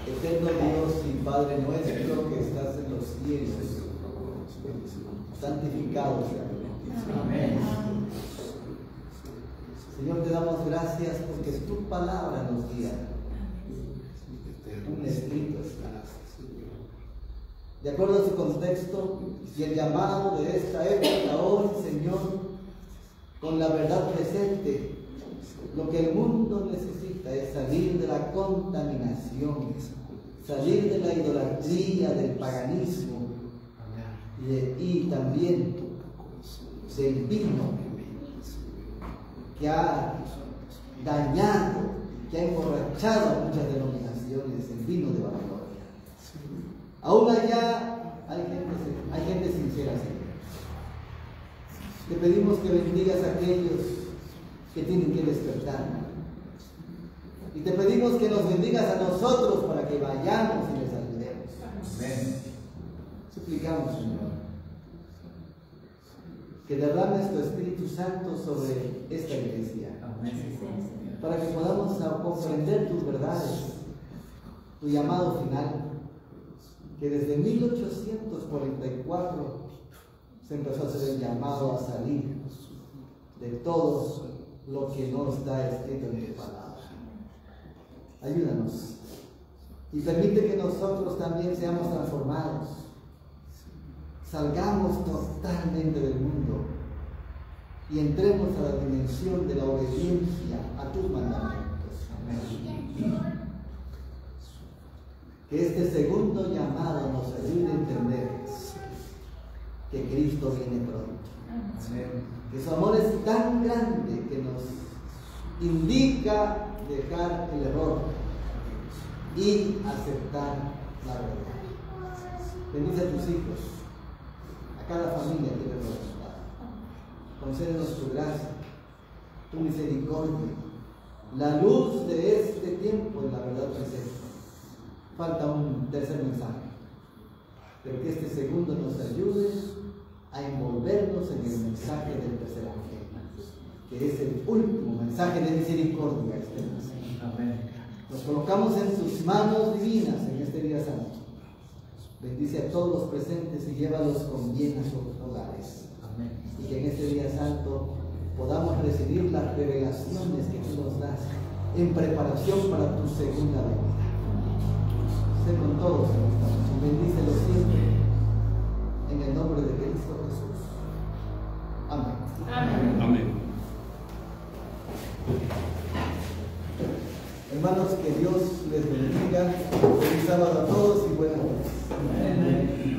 Eterno Dios y Padre nuestro que estás en los cielos, santificado sea tu nombre. Amén. Señor, te damos gracias porque tu palabra nos guía. Un escrito está. De acuerdo a su contexto y el llamado de esta época hoy, Señor, con la verdad presente, lo que el mundo necesita es salir de la contaminación, salir de la idolatría, del paganismo y también del vino que ha dañado, que ha emborrachado a muchas denominaciones, el vino de Babilonia. Aún allá hay gente sincera, Señor. Te pedimos que bendigas a aquellos que tienen que despertar. Y te pedimos que nos bendigas a nosotros para que vayamos y les ayudemos. Amén. Suplicamos, Señor, que derrames tu Espíritu Santo sobre esta iglesia. Amén. Para que podamos comprender tus verdades, tu llamado final, que desde 1844 se empezó a hacer el llamado a salir de todo lo que no está escrito en tu palabra. Ayúdanos y permite que nosotros también seamos transformados, salgamos totalmente del mundo y entremos a la dimensión de la obediencia a tus mandamientos. Amén. Que este segundo llamado nos ayude a entender que Cristo viene pronto. Amén. Que su amor es tan grande que nos indica dejar el error y aceptar la verdad. Bendice a tus hijos, a cada familia que te representa. Concédenos tu gracia, tu misericordia, la luz de este tiempo en la verdad presente. Falta un tercer mensaje, pero que este segundo nos ayude a envolvernos en el mensaje del tercer ángel, que es el último mensaje de misericordia. Amén. Nos colocamos en tus manos divinas en este día santo. Bendice a todos los presentes y llévalos con bien a sus hogares. Amén. Y que en este día santo podamos recibir las revelaciones que tú nos das en preparación para tu segunda venida. Sé con todos en esta noche. Bendícelos siempre. En el nombre de Cristo Jesús. Amén. Amén. Amén. Hermanos, que Dios les bendiga. Feliz sábado a todos y buenas noches. Amén.